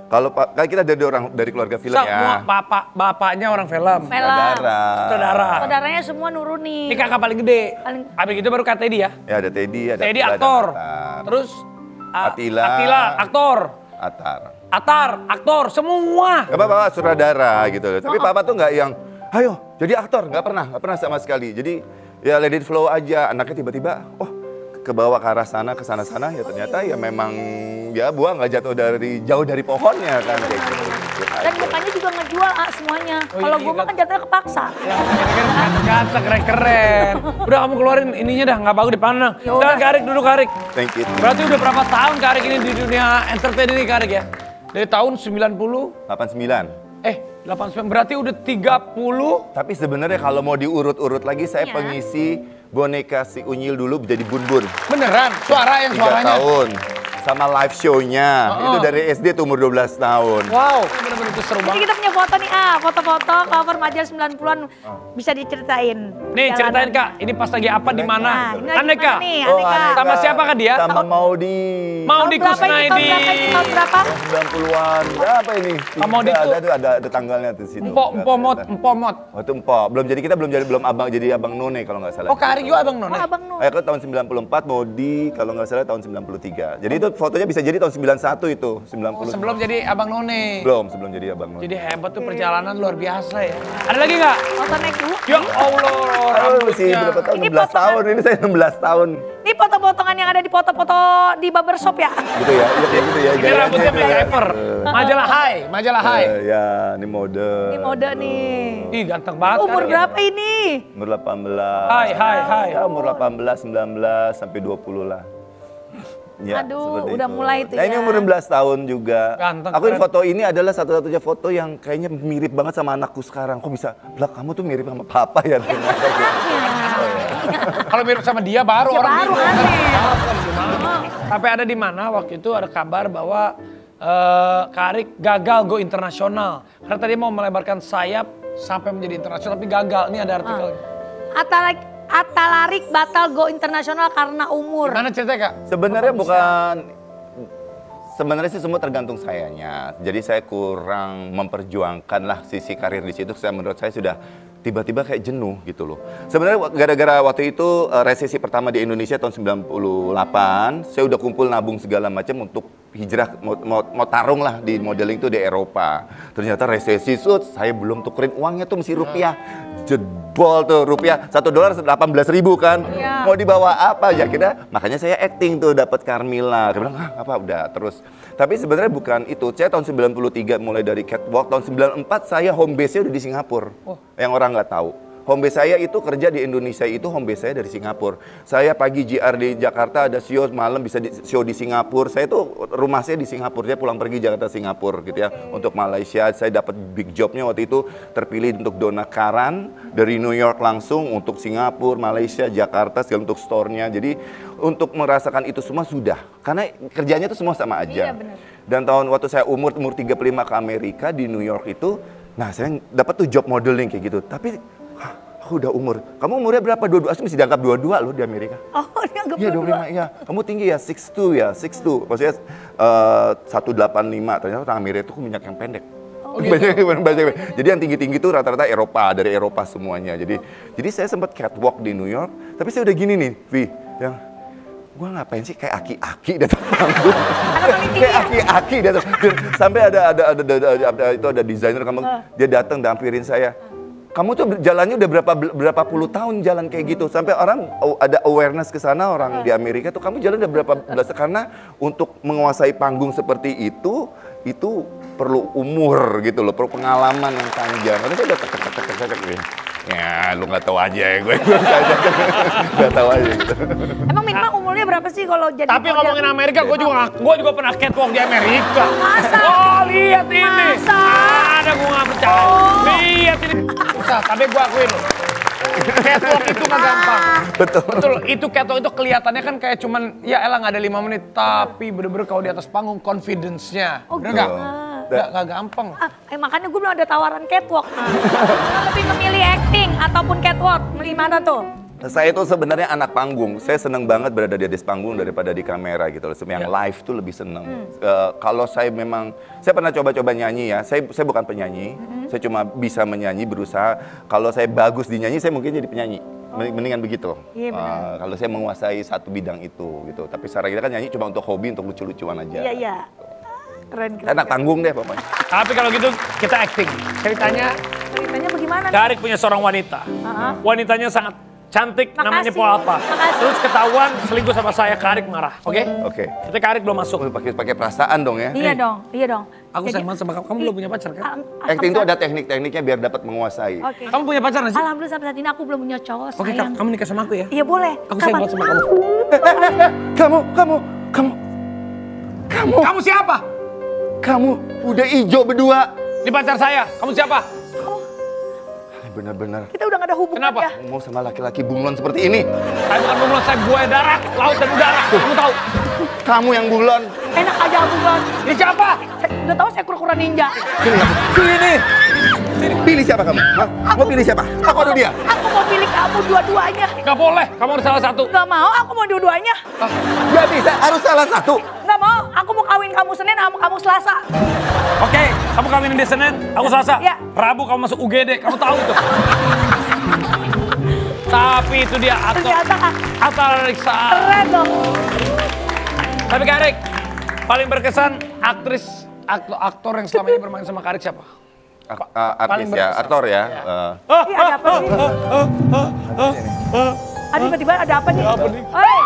C: kalau kan kita dari keluarga film
B: Semua
C: ya.
B: bapaknya orang film. Saudara.
A: Saudaranya semua nurunin.
B: Ini kakak paling gede.
A: Paling-
B: Habis itu baru Kak Teddy ya.
C: Ya ada Teddy, ada
B: Teddy
C: Attila,
B: aktor.
C: ada Atar.
B: Terus
C: Attila.
B: aktor.
C: Atar.
B: Aktor, semua.
C: Gak apa-apa, sutradara gitu loh. Tapi papa tuh nggak yang, ayo jadi aktor. Nggak pernah sama sekali. Jadi ya let it flow aja. Anaknya tiba-tiba, kebawa ke arah sana, ke sana-sana. Ya ternyata ya memang ya buah nggak jauh dari pohonnya kan kayak gitu.
A: Dan mukanya juga ngejual semuanya. Kalau gue mah kan jatuhnya kepaksa.
B: Ya, ganteng, keren-keren. Udah kamu keluarin ininya dah, nggak bagus dipandang.
A: Yaudah.
B: Sekarang Kak Arik duduk Kak Arik.
C: Thank you.
B: Berarti udah berapa tahun Kak Arik ini di dunia entertain ini Kak Arik ya? Dari tahun 90,
C: 89.
B: 89, berarti udah 30.
C: Tapi sebenarnya kalau mau diurut-urut lagi, saya
A: Iya.
C: pengisi boneka si Unyil dulu jadi Bun-Bun.
B: Beneran,
C: 3
B: suaranya.
C: tahun. Sama live show-nya. Itu dari SD tuh umur 12 tahun.
B: Wow, bener-bener itu seru
A: Jadi
B: banget.
A: kita punya foto nih, foto-foto cover majalah 90-an bisa diceritain.
B: Nih
A: Jalanan.
B: ceritain Kak, ini pas lagi apa di mana?
A: Nah, ini lagi
B: Aneka.
A: mana nih,
C: Oh,
A: Aneka.
C: Aneka.
B: Sama siapa Kak dia?
C: Sama Maudi.
B: Mau di
A: Tahun berapa ini?
B: Kusnaidi.
A: Tahun berapa?
C: 90-an. Berapa ini?
B: Sama Maudi tuh-
C: Ada tanggalnya tuh situ.
B: Empomot.
C: Waktu Empok. Belum abang jadi abang None kalau nggak salah.
B: Oh Kak Arik juga abang
A: Oh,
B: Nona?
A: Abang Nur.
C: Aku tahun 94, Maudi kalau nggak salah tahun 93. Jadi itu fotonya bisa jadi tahun 91 itu, 90.
B: Sebelum jadi abang None.
C: Sebelum jadi abang None.
B: Jadi hebat tuh perjalanan luar biasa ya. Ada lagi nggak?
A: Foto naik dulu.
B: Ya Allah,
C: sih
B: rambutnya.
C: berapa tahun?
A: Ini
C: 16
A: potongan.
C: tahun. Ini saya 16 tahun.
A: Ini foto-potongan yang ada di foto-foto di barbershop ya?
C: Gitu ya. Iya kayak gitu ya.
B: Ini rambutnya MacGyver. Majalah Hai.
C: Ya, ini mode.
A: Ini mode nih.
B: Ih ganteng banget.
A: Umur
B: Kak Arik.
A: berapa ini?
C: Umur 18.
B: Hai.
C: Ya, umur 18, 19 sampai 20 lah. Ya,
A: Aduh,
C: seperti
A: udah
C: itu.
A: mulai tuh
C: Nah, ini
A: ya.
C: umur 16 tahun juga.
B: Ganteng,
C: Aku
B: keren.
C: foto ini adalah satu-satunya foto yang kayaknya mirip banget sama anakku sekarang. Kok bisa? Blak, kamu tuh mirip sama papa ya ternyata.
B: Kalau mirip sama dia baru
A: Ya
B: orang
A: baru
B: bingung.
A: aneh.
B: Sampai ada di mana waktu itu ada kabar bahwa Kak Arik gagal go internasional. Karena tadi mau melebarkan sayap sampai menjadi internasional tapi gagal. Ini ada artikelnya.
A: Atalarik batal go internasional karena umur.
B: Gimana ceritanya Kak?
C: Sebenarnya sih semua tergantung sayanya. Jadi saya kurang memperjuangkan lah sisi karir di situ. Menurut saya sudah tiba-tiba kayak jenuh gitu loh. Sebenarnya gara-gara waktu itu resesi pertama di Indonesia tahun 98, saya udah kumpul nabung segala macam untuk hijrah mau tarung lah di modeling itu di Eropa. Ternyata resesi saya belum tukerin uangnya tuh mesti rupiah. Jebol tuh rupiah, $1 18.000 kan.
A: Iya.
C: Mau dibawa apa ya kira? Makanya saya acting tuh dapat Carmilla. Dia bilang, apa udah terus. Tapi sebenarnya bukan itu. Saya tahun 93 mulai dari catwalk, tahun 94 saya home base-nya udah di Singapura. Yang orang nggak tahu. Home base saya itu kerja di Indonesia, itu home base saya dari Singapura. Saya pagi JR di Jakarta, ada show malam bisa show di Singapura. Saya tuh rumah saya di Singapura, saya pulang pergi Jakarta Singapura gitu ya. Untuk Malaysia, saya dapat big jobnya waktu itu terpilih untuk Donna Karan dari New York langsung untuk Singapura, Malaysia, Jakarta, segala untuk store-nya. Jadi untuk merasakan itu semua sudah, karena kerjanya itu semua sama aja.
A: Iya, benar.
C: Dan tahun waktu saya umur 35 ke Amerika di New York itu, nah saya dapat tuh job modeling kayak gitu. Tapi aku udah umur. Kamu umurnya berapa? 22. Aku mesti dianggap 22 loh di Amerika.
A: Oh, dianggap
C: Iya 25 ya. Kamu tinggi ya 6'2 ya, 6'2. Maksudnya 185. Ternyata orang Amerika itu minyak yang pendek. Banyak. Jadi yang tinggi-tinggi itu rata-rata Eropa, dari Eropa semuanya. Jadi saya sempat catwalk di New York, tapi saya udah gini nih, Vi, yang gue ngapain sih kayak aki-aki datang panggung. Kayak aki-aki datang. Sampai ada desainer kamu, dia datang dampirin saya. Kamu tuh jalannya udah berapa puluh tahun jalan kayak gitu. Sampai orang ada awareness ke sana, orang di Amerika tuh kamu jalan udah berapa belas, karena untuk menguasai panggung seperti itu perlu umur gitu loh, perlu pengalaman yang panjang. Karena saya udah tek ya lu nggak tahu aja ya gue nggak tahu aja gitu.
A: Emang Mitma umurnya berapa sih kalau jadi
B: Tapi
A: model?
B: ngomongin Amerika, gue juga pernah catwalk di Amerika.
A: Masa?
B: Oh, lihat ini.
A: Masa?
B: Ada gue nggak percaya. Lihat ini. Susah, tapi gue akuin loh. Catwalk itu nggak gampang. Betul. Itu catwalk itu kelihatannya kan kayak cuman ya elah nggak ada 5 menit, tapi bener-bener kalau di atas panggung confidence-nya.
A: Oh,
B: bener
A: gitu.
B: nggak? Nggak gampang.
A: Makanya gue belum ada tawaran catwalk. Lebih memilih acting ataupun catwalk, milih mana tuh?
C: Saya itu sebenarnya anak panggung. Saya seneng banget berada di atas panggung daripada di kamera gitu loh. Yang live tuh lebih seneng. Kalau saya pernah coba-coba nyanyi ya. Saya bukan penyanyi. Saya cuma bisa menyanyi, berusaha. Kalau saya bagus di nyanyi, saya mungkin jadi penyanyi. Mendingan begitu.
A: Iya, benar.
C: Kalau saya menguasai satu bidang itu gitu. Tapi sekarang kita kan nyanyi cuma untuk hobi, untuk lucu-lucuan aja.
A: Iya. Keren.
C: Enak tanggung deh pokoknya.
B: Tapi kalau gitu kita acting. Ceritanya
A: bagaimana?
B: Karik punya seorang wanita. Wanitanya sangat cantik, namanya
A: Makasih.
B: Poapa.
A: Makasih.
B: Terus ketahuan selingkuh sama saya, Karik marah. Oke?
C: Oke.
B: Kita Karik belum masuk.
C: Pakai perasaan dong ya.
A: Iya dong.
B: Aku sayang banget sama kamu. Kamu belum punya pacar kan?
C: Acting itu ada teknik-tekniknya biar dapat menguasai.
A: Oke.
B: Kamu punya pacar nggak sih?
A: Alhamdulillah sampai saat ini aku belum punya cowok,
B: Oke,
A: sayang.
B: kamu nikah sama aku ya?
A: Iya boleh.
B: Aku sayang banget sama kamu. Kamu siapa?
C: Kamu udah ijo berdua.
B: Ini pacar saya. Kamu siapa?
C: Benar-benar
A: Kita udah gak ada hubungan
B: Kenapa?
A: ya.
C: mau sama laki-laki bunglon seperti ini.
B: Saya bukan bunglon, saya buaya darat, laut dan udara. Kamu tahu?
C: Kamu yang bunglon.
A: Enak aja hubungan.
B: Ini siapa?
A: Udah tahu saya kura-kura ninja.
C: Sini. Pilih siapa kamu? Hah? Mau pilih siapa? Aku atau dia?
A: Aku mau pilih kamu dua-duanya.
B: Gak boleh, kamu harus salah satu.
A: Gak mau, aku mau dua-duanya.
C: Gak bisa, harus salah satu.
A: Gak mau, aku mau kawin kamu Senin sama kamu Selasa.
B: Oke, kamu kawinin di Senin, aku Selasa.
A: Iya.
B: Rabu kamu masuk UGD, kamu tahu itu. Tapi itu dia
A: Ternyata
B: Atta Riksa.
A: keren dong.
B: Tapi Karik, paling berkesan aktor yang selama ini bermain sama Karik siapa?
C: Artis ya,
B: berkesan.
C: aktor ya.
A: Ih, ada apa sih? Aduh, tiba-tiba ada apa nih?
B: Apa nih?
A: Hei!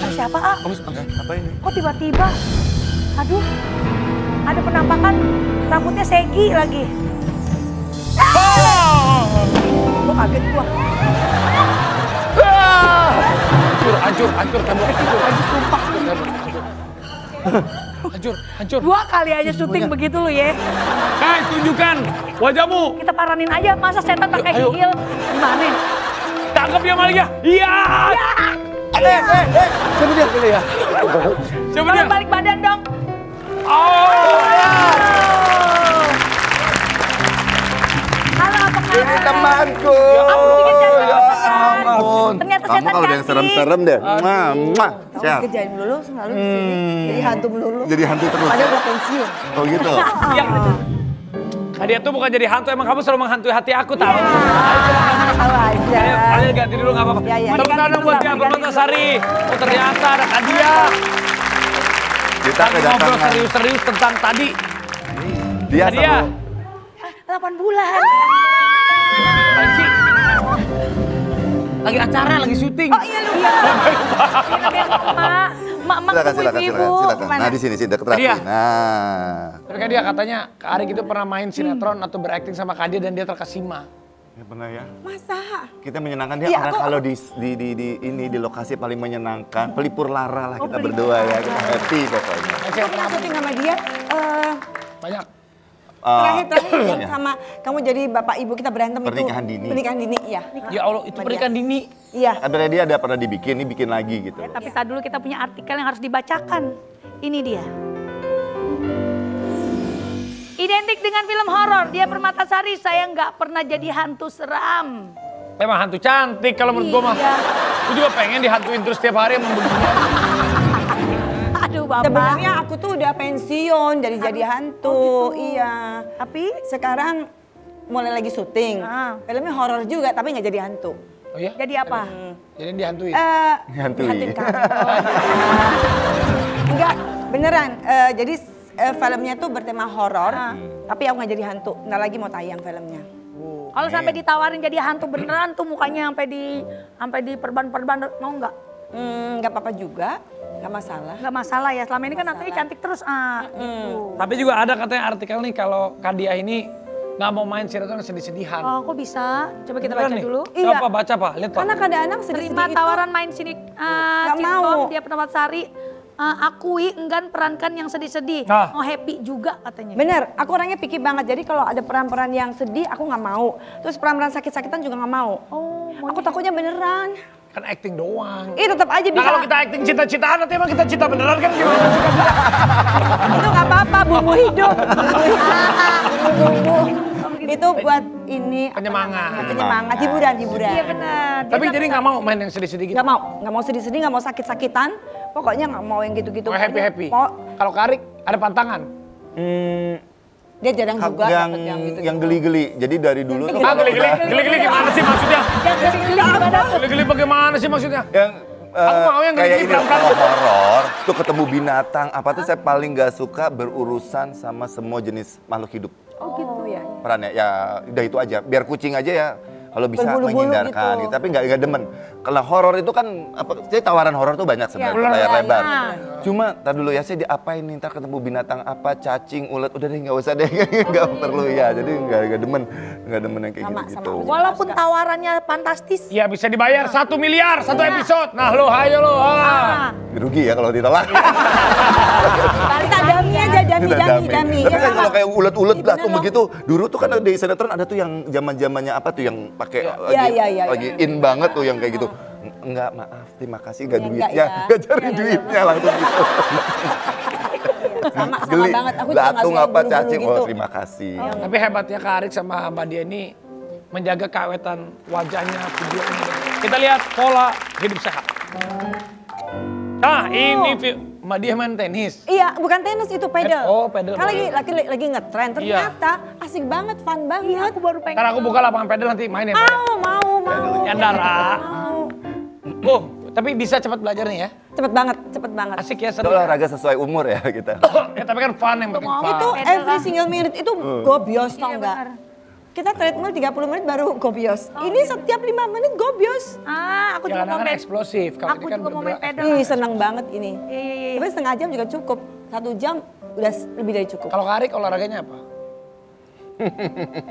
A: Ada siapa, ah?
C: Apa ini?
A: Kok tiba-tiba? Aduh, ada penampakan rambutnya segi lagi. Gua kaget gua.
B: Hancur, tembok.
A: Sumpah.
B: Hancur.
A: 2 kali aja syuting begitu lu ya.
B: Hei, tunjukkan wajahmu.
A: Kita paranin aja, masa setan pakai
B: Ayo.
A: heel? Gimana?
B: Tangkap dia Malia. Iya.
C: Siapa dia? Pilih ya.
B: Siapa dia?
A: Balik badan dong.
B: Oh.
A: Halo, apa kabar?
C: Ini temanku.
A: Aku bikin channel.
C: Ya ampun.
A: Ternyata
C: Kamu
A: setan
C: kalau udah yang
A: cantik.
C: serem-serem deh. Siap.
F: Kerjain melulu selalu di sini. Jadi hantu melulu.
C: Jadi hantu terus.
F: Padahal udah pensiun.
C: Oh gitu.
B: Ya. Dia tuh bukan jadi hantu, emang kamu selalu menghantui hati aku tahu.
F: Tahu aja.
B: Kalian ganti dulu nggak apa-apa.
F: Ya, ya.
B: Tepuk tangan buat dia Permatasari. Oh ternyata ada Kadia.
C: Kita
B: Kami ngobrol
C: kedatangan.
B: serius-serius tentang tadi.
C: Dia
B: Kadia.
A: 8 bulan.
B: Panci. Lagi acara, lagi syuting.
A: Oh iya lupa. Ini namanya Mak ibu-ibu.
C: Silakan. Nah di sini deket Raffi.
B: Dia.
C: Nah.
B: Tapi kan dia katanya Kak Arik itu pernah main sinetron atau berakting sama Kadia dan dia terkesima.
C: Ya pernah ya.
F: Masa?
C: Kita menyenangkan dia
F: Iya,
C: karena
F: aku-
C: kalau di lokasi paling menyenangkan, pelipur lara lah kita berdua ya, kita happy pokoknya.
F: Aku pernah syuting sama dia.
B: Banyak.
F: Terakhir
C: Iya.
F: sama kamu jadi bapak ibu kita berantem
C: Pernikahan
F: itu.
C: dini.
F: Pernikahan dini, iya.
B: Ya Allah, itu pernikahan dini.
F: Iya.
C: Sebenarnya dia ada pernah dibikin, ini bikin lagi gitu.
A: Tapi saat dulu kita punya artikel yang harus dibacakan. Ini dia. Identik dengan film horor, dia Permatasari, saya nggak pernah jadi hantu seram.
B: Memang hantu cantik kalau menurut gue mah.
A: Iya.
B: Gue juga pengen dihantuin terus tiap hari emang begini.
A: Aduh bapak.
F: Sebenarnya aku tuh udah pensiun jadi hantu. Iya.
A: Tapi
F: Sekarang mulai lagi syuting.
A: Ah.
F: Filmnya horor juga tapi nggak jadi hantu.
B: Oh iya?
A: Jadi apa?
B: Jadi dihantuin?
C: Hantui.
F: Enggak, beneran. Jadi filmnya tuh bertema horor, tapi aku nggak jadi hantu. Nggak lagi mau tayang filmnya.
A: Kalau sampai ditawarin jadi hantu beneran tuh mukanya sampai di perban-perban mau nggak?
F: Nggak apa-apa juga, nggak masalah.
A: Nggak masalah ya. Selama ini kan hantunya cantik terus gitu.
B: Tapi juga ada katanya artikel nih kalau Kadia ini nggak mau main sinetron sedih-sedihan.
A: Oh, kok bisa? Coba kita
B: Beneran
A: baca
B: nih?
A: dulu.
F: Iya.
B: Coba baca Pak, lihat Pak.
F: Karena kadang-kadang sedih-sedih
A: Terima
F: itu.
A: tawaran main sini
F: mau.
A: Dia Penamat Sari. Akui enggan perankan yang sedih-sedih.
B: Nah.
A: Mau happy juga katanya.
F: Bener, aku orangnya picky banget. Jadi kalau ada peran-peran yang sedih, aku nggak mau. Terus peran-peran sakit-sakitan juga nggak mau.
A: Oh,
F: Aku takutnya beneran.
B: Kan acting doang.
F: Ih, tetap aja
B: Nah
F: bisa.
B: kalau kita acting cita-citaan nanti emang kita cita beneran kan gimana?
F: Itu nggak apa-apa, bumbu hidup. Bumbu. Itu buat ini.
B: Penyemangat.
F: Penyemangat, hiburan.
A: Iya benar.
B: Tapi jadi nggak mau main yang sedih-sedih gitu?
F: Nggak mau sedih-sedih, nggak mau sakit-sakitan. Pokoknya nggak mau yang gitu-gitu.
B: Mau happy-happy?
F: Mau,
B: Kalau Karik ada pantangan?
F: dia jarang juga
C: yang
F: dapet yang gitu.
C: yang geli-geli. Jadi dari dulu tuh
B: Ah geli-geli, geli-geli gimana sih maksudnya?
A: Yang geli-geli gimana tuh?
B: Geli-geli bagaimana sih maksudnya?
C: yang
B: Aku mau yang
C: kayak
B: geli-geli
C: ini
B: pelan-pelan.
C: kalau horor tuh ketemu binatang apa tuh saya paling gak suka berurusan sama semua jenis makhluk hidup.
F: Oh gitu ya.
C: Perannya ya udah itu aja. Biar kucing aja ya kalau bisa
F: Berbulu-bulu
C: menghindarkan
F: gitu.
C: gitu. Tapi nggak demen. Kalau horor itu kan apa? Jadi tawaran horor tuh banyak sebenarnya
B: Iya,
C: layar
F: iya,
C: lebar.
F: iya.
C: Cuma tar dulu ya saya diapain nih ntar ketemu binatang apa cacing ulet udah deh nggak usah deh nggak perlu ya. Jadi nggak demen yang kayak
F: Sama,
C: gitu.
F: sama.
A: Walaupun tawarannya fantastis.
B: Iya bisa dibayar 1 miliar satu episode. Nah lo ayo lo.
C: Rugi ya kalau ditolak.
F: Kita dami aja, dami.
C: Tapi
F: Ya,
C: kan
F: sama.
C: kalau kayak ulet-ulet
F: Iya,
C: lah
F: bener
C: tuh
F: loh.
C: begitu. Dulu tuh kan di sinetron ada tuh yang zaman-zamannya apa tuh yang pakai
F: Iya,
C: lagi in banget tuh yang kayak gitu. Enggak, maaf, terima kasih gak
F: Ya,
C: duitnya.
F: enggak ya.
C: Gak cari duitnya langsung gitu.
F: Sama
C: Geli,
F: banget. Aku juga nggak
C: latung
F: suka
C: apa
F: bulu-bulu
C: cacing,
F: gitu.
C: oh terima kasih.
B: Tapi hebatnya Kak Arik sama Mbak Dia ini menjaga keawetan wajahnya, videonya. Kita lihat pola hidup sehat. Nah ini Mbak Dia main tenis.
F: Iya, bukan tenis itu pedal.
B: Oh, pedal.
F: Kan lagi ngetren. Ternyata asik banget, fun banget.
A: Iya, aku baru pengen.
B: Ntar aku buka lapangan pedal nanti mainin.
F: Mau.
B: Ya Dara.
F: Mau.
B: Oh, tapi bisa cepat belajarnya ya.
F: Cepet banget.
B: Asik ya
C: Itu
B: seru.
C: olahraga sesuai umur ya kita.
B: Ya tapi kan fun yang penting fun.
F: Itu
A: Pedal
F: every
A: lah.
F: single minute itu gobios tau
A: Iya,
F: nggak?
A: benar.
F: Kita treadmill 30 menit baru gobios. Ini setiap 5 menit gobios.
A: Aku
B: Ya
A: juga mau
B: kadang-kadang
A: main.
B: eksplosif. Kalau
A: Aku
B: ini kan
A: juga mau main
B: bener-bener
A: pedal.
F: Ih, seneng banget ini.
A: Iya.
F: Tapi setengah jam juga cukup. 1 jam udah lebih dari cukup.
B: Kalau Karik olahraganya apa?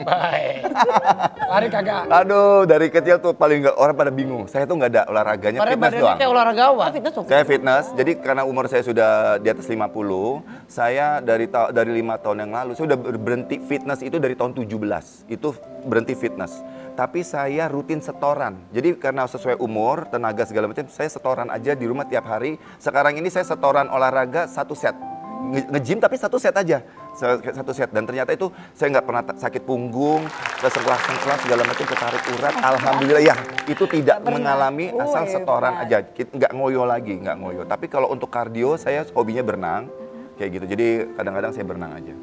B: Baik. Karik kagak.
C: Aduh, dari kecil tuh paling nggak orang pada bingung. Saya tuh nggak ada olahraganya,
B: Padahal
C: fitness
B: badannya
C: doang.
B: kayak olahragawan.
F: Fitness tuh.
C: Saya fitness, jadi karena umur saya sudah di atas 50, saya dari 5 tahun yang lalu, saya udah berhenti fitness itu dari tahun 17, itu berhenti fitness. Tapi saya rutin setoran, jadi karena sesuai umur, tenaga segala macam, saya setoran aja di rumah tiap hari. Sekarang ini saya setoran olahraga 1 set, nge-gym tapi 1 set aja. 1 set, dan ternyata itu saya nggak pernah sakit punggung, sengklak segala macam, ketarik urat, alhamdulillah ya itu tidak mengalami asal setoran aja, nggak ngoyo lagi, nggak ngoyo. Tapi kalau untuk kardio saya hobinya berenang, kayak gitu. Jadi kadang-kadang saya berenang aja.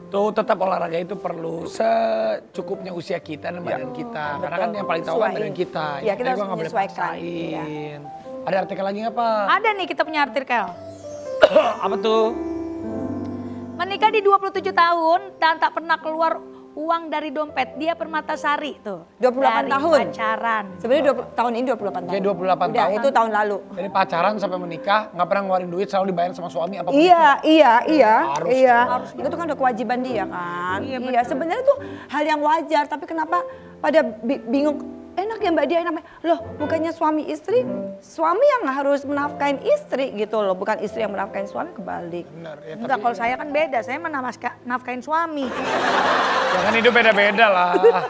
B: Tuh tetap olahraga itu perlu secukupnya usia kita dan badan kita. Karena kan yang paling tahu kan badan kita.
F: Iya, kita
B: Jadi
F: harus
B: gua nggak boleh
F: menyesuaikan.
B: paksain. Ada artikel lagi nggak Pak?
A: Ada nih kita punya artikel.
B: Apa tuh?
A: Menikah di 27 tahun dan tak pernah keluar uang dari dompet. Dia Permatasari tuh.
F: 28
A: dari
F: tahun.
A: Pacaran.
F: Sebenarnya tahun ini 28 tahun.
B: Kayak 28
F: Udah,
B: tahun.
F: itu tahun lalu.
B: Dari pacaran sampai menikah nggak pernah ngeluarin duit, selalu dibayar sama suami apa
F: Iya.
B: Harus.
F: Itu kan udah kewajiban dia kan.
A: Iya,
F: Iya, sebenarnya tuh hal yang wajar, tapi kenapa pada bingung? Enak ya Mbak Dia, enak. Loh, bukannya suami istri, suami yang harus menafkahin istri gitu loh, bukan istri yang menafkahin suami, kebalik.
B: Benar, ya,
A: Enggak, kalau saya kan beda. Saya nafkahin suami.
B: Ya kan hidup beda-beda lah. Udah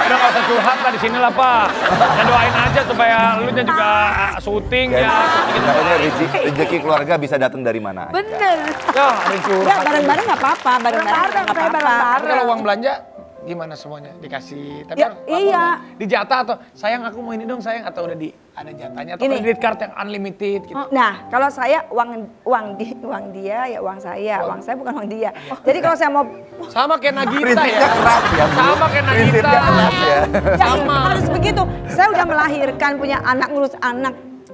B: nggak usah curhat lah di sini lah Pak. Ya doain aja supaya lu juga syuting ya.
C: Makanya rezeki keluarga bisa datang dari mana aja.
A: Bener.
B: Ya ada
F: Enggak,
B: curhat.
F: bareng-bareng nggak apa-apa, bareng-bareng nggak
A: Bareng-bareng,
F: apa-apa.
A: bareng-bareng.
B: Tapi kalau uang belanja gimana semuanya dikasih? Tapi
F: Ya,
B: harus
F: iya.
B: dijatah atau sayang aku mau ini dong sayang atau udah ada jatahnya atau
F: Gini.
B: credit card yang unlimited gitu.
F: Nah, kalau saya uang dia ya uang saya bukan uang dia. Jadi kalau saya mau
B: Sama kayak Nagita
C: Prinsipnya
B: ya.
C: keras ya, Bu.
B: Sama kayak Nagita.
C: Prinsipnya keras ya.
B: Sama.
F: harus begitu. Saya udah melahirkan, punya anak, ngurus anak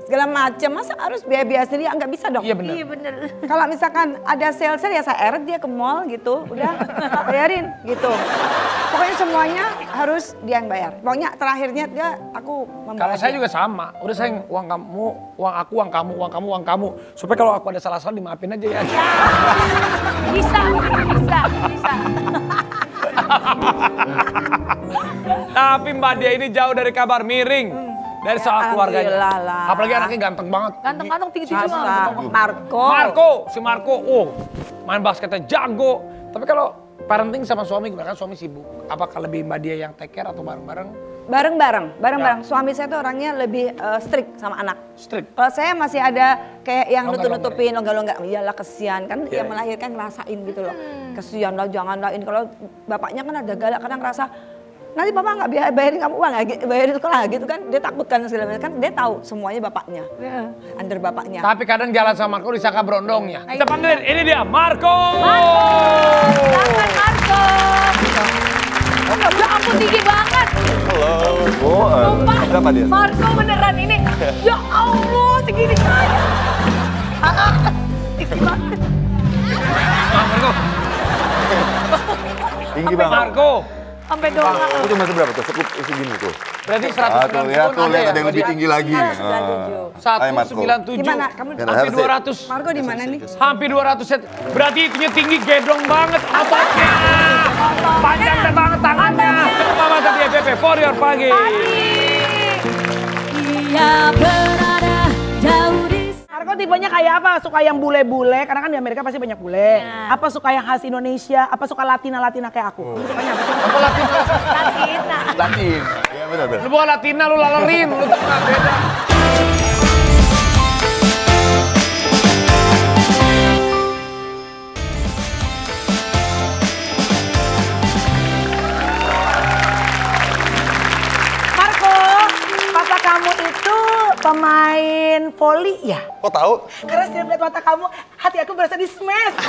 F: segala macam. Masa harus biaya-biaya sendiri? Nggak bisa dong.
B: Iya benar.
A: Iya bener.
F: Kalau misalkan ada sale ya saya eret dia ke mall gitu, udah bayarin gitu. Pokoknya semuanya harus dia yang bayar. Pokoknya terakhirnya dia aku membayar.
B: Kalau saya juga sama. Udah sayang uang kamu, uang aku, uang kamu, uang kamu, uang kamu. Supaya kalau aku ada salah-salah dimaafin aja ya.
A: Bisa.
B: Tapi Mbak Dia ini jauh dari kabar miring. Dari soal keluarganya.
F: Alhamdulillah lah.
B: Apalagi anaknya ganteng banget.
A: Ganteng-ganteng tinggi-tinggi
F: Masa
A: banget.
B: Si Marco, main basketnya jago. Tapi kalau parenting sama suami gimana? Kan suami sibuk. Apakah lebih Mbak Dia yang take care atau bareng-bareng?
F: Bareng-bareng. Suami saya tuh orangnya lebih strict sama anak.
B: Strict.
F: Kalau saya masih ada kayak yang
B: Longgar-longgar
F: nutup-nutupin, longgar-longgar. Iyalah kesian kan yang melahirkan ngerasain gitu loh. Kesian lah, janganlah ini. Kalau bapaknya kan ada galak, kadang ngerasa nanti bapak nggak bayarin kamu uang, bayarin sekolah gitu kan. Dia takut kan segala macam kan. Dia tahu semuanya bapaknya, under bapaknya.
B: Tapi kadang jalan sama Marco disangka berondongnya. Kita panggilin, ini dia Marco.
A: Silakan Marco. Oh ya ampun tinggi banget.
C: Halo. Oh,
A: Sumpah,
C: berapa dia?
A: Marco beneran ini. Ya Allah, segini saya. Tinggi banget.
B: Marco.
C: Tinggi banget.
B: Marco.
A: Sampai doa.
C: Itu cuma seberapa tuh? Sekup segini tuh.
B: Berarti
C: Tuh
B: 190
C: lihat tuh,
B: ada
C: lihat
B: ya?
C: ada yang lebih tinggi lagi.
F: 197.
C: Hai, Marco.
B: 197.
F: Gimana? Kamu
B: Hampir 200.
F: Marco di mana nih?
B: Hampir 200 set. Berarti itunya tinggi, gedong banget ototnya. Panjang banget tangannya. Mama tadi FVP for your pagi.
E: Dia berada jauh di
D: Marco tipenya kayak apa? Suka yang bule-bule, karena kan di Amerika pasti banyak bule. Apa suka yang khas Indonesia? Apa suka Latina-Latina kayak aku? Kamu sukanya apa sih?
B: Apa Latina?
A: Latina.
C: Latin. Iya benar-benar.
B: Lu bukan Latina, lu lalerin. Lu tengah beda.
D: Marco, papa kamu itu pemain voli ya?
C: Kok tahu?
D: Karena setiap lihat mata kamu, hati aku berasa di smash.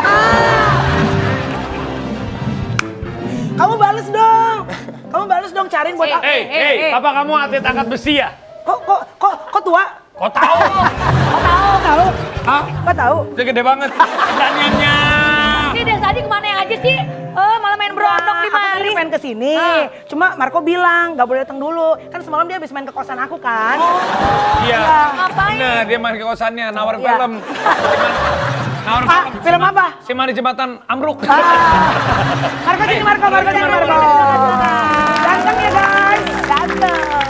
D: Kamu balas dong. Kamu balas dong, cariin buat aku.
B: Papa kamu atlet angkat besi ya?
D: Kok tua?
B: Kok tahu?
D: Tahu?
B: Hah?
D: Kok tahu?
B: Udah gede banget. Pertanyaannya.
A: Ini dari tadi kemana aja sih? Malah main berondong di
D: Aku
A: mari.
D: tadi pengen kesini. Cuma Marco bilang gak boleh datang dulu. Kan semalam dia habis main ke kosan aku kan.
B: Iya.
A: Ngapain?
B: Bener, dia main ke kosannya, nawarin
D: Iya.
B: film. Nawarin
D: Ah, film apa?
B: Si Mari Jembatan Amruk.
D: Marco sini, Marco sini, Marco. Ganteng ya guys, ganteng.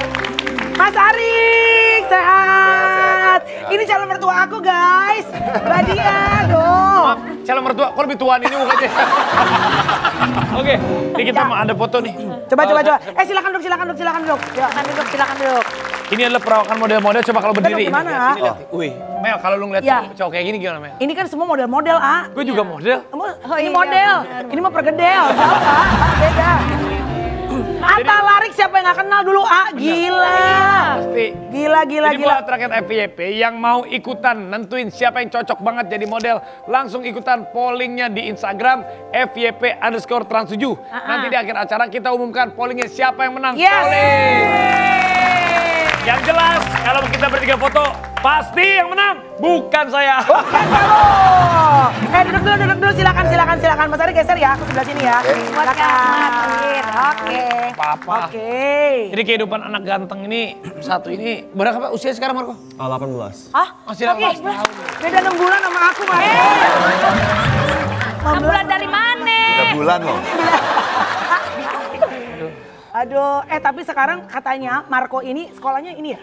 D: Mas Arik, sehat. Ini calon mertua aku guys. Mbak Dia, dong.
B: Calon mertua, kok lebih tuaan ini mukanya? Oke, ini kita mau ada foto nih.
D: Coba. Silakan duduk.
A: Silakan duduk.
B: Ini adalah perawakan model-model, coba kalau berdiri.
D: Kita gimana?
B: Lihat, lihat. Wih, Mel, kalau lu ngeliat
D: Ya.
B: cowok kayak gini gimana, Mel?
D: Ini kan semua model-model, ah.
B: Gue juga model.
D: Ini
F: iya,
D: model. Ini mah pergedel. Jauh, ah. Beda. Atta Larik siapa yang gak kenal dulu, ah? Gila.
B: Pasti.
D: Gila.
B: Jadi buat rakyat FYP yang mau ikutan nentuin siapa yang cocok banget jadi model, langsung ikutan pollingnya di Instagram FYP_Trans7. Nanti di akhir acara kita umumkan pollingnya siapa yang menang.
D: Yes.
B: Polling. Yang jelas kalau kita bertiga foto, pasti yang menang bukan saya.
D: Duduk dulu. Silakan. Mas Ari geser ya, aku sebelah sini ya. Silakan. Oke.
B: Papa.
D: Oke.
B: Jadi kehidupan anak ganteng ini, satu ini, berapa usia sekarang Marco?
G: 18.
B: Masih 18 tahun.
D: Beda 6 bulan sama aku, Mas.
A: 6 bulan dari mana?
C: 3 bulan loh.
D: Aduh, tapi sekarang katanya Marco ini sekolahnya ini ya,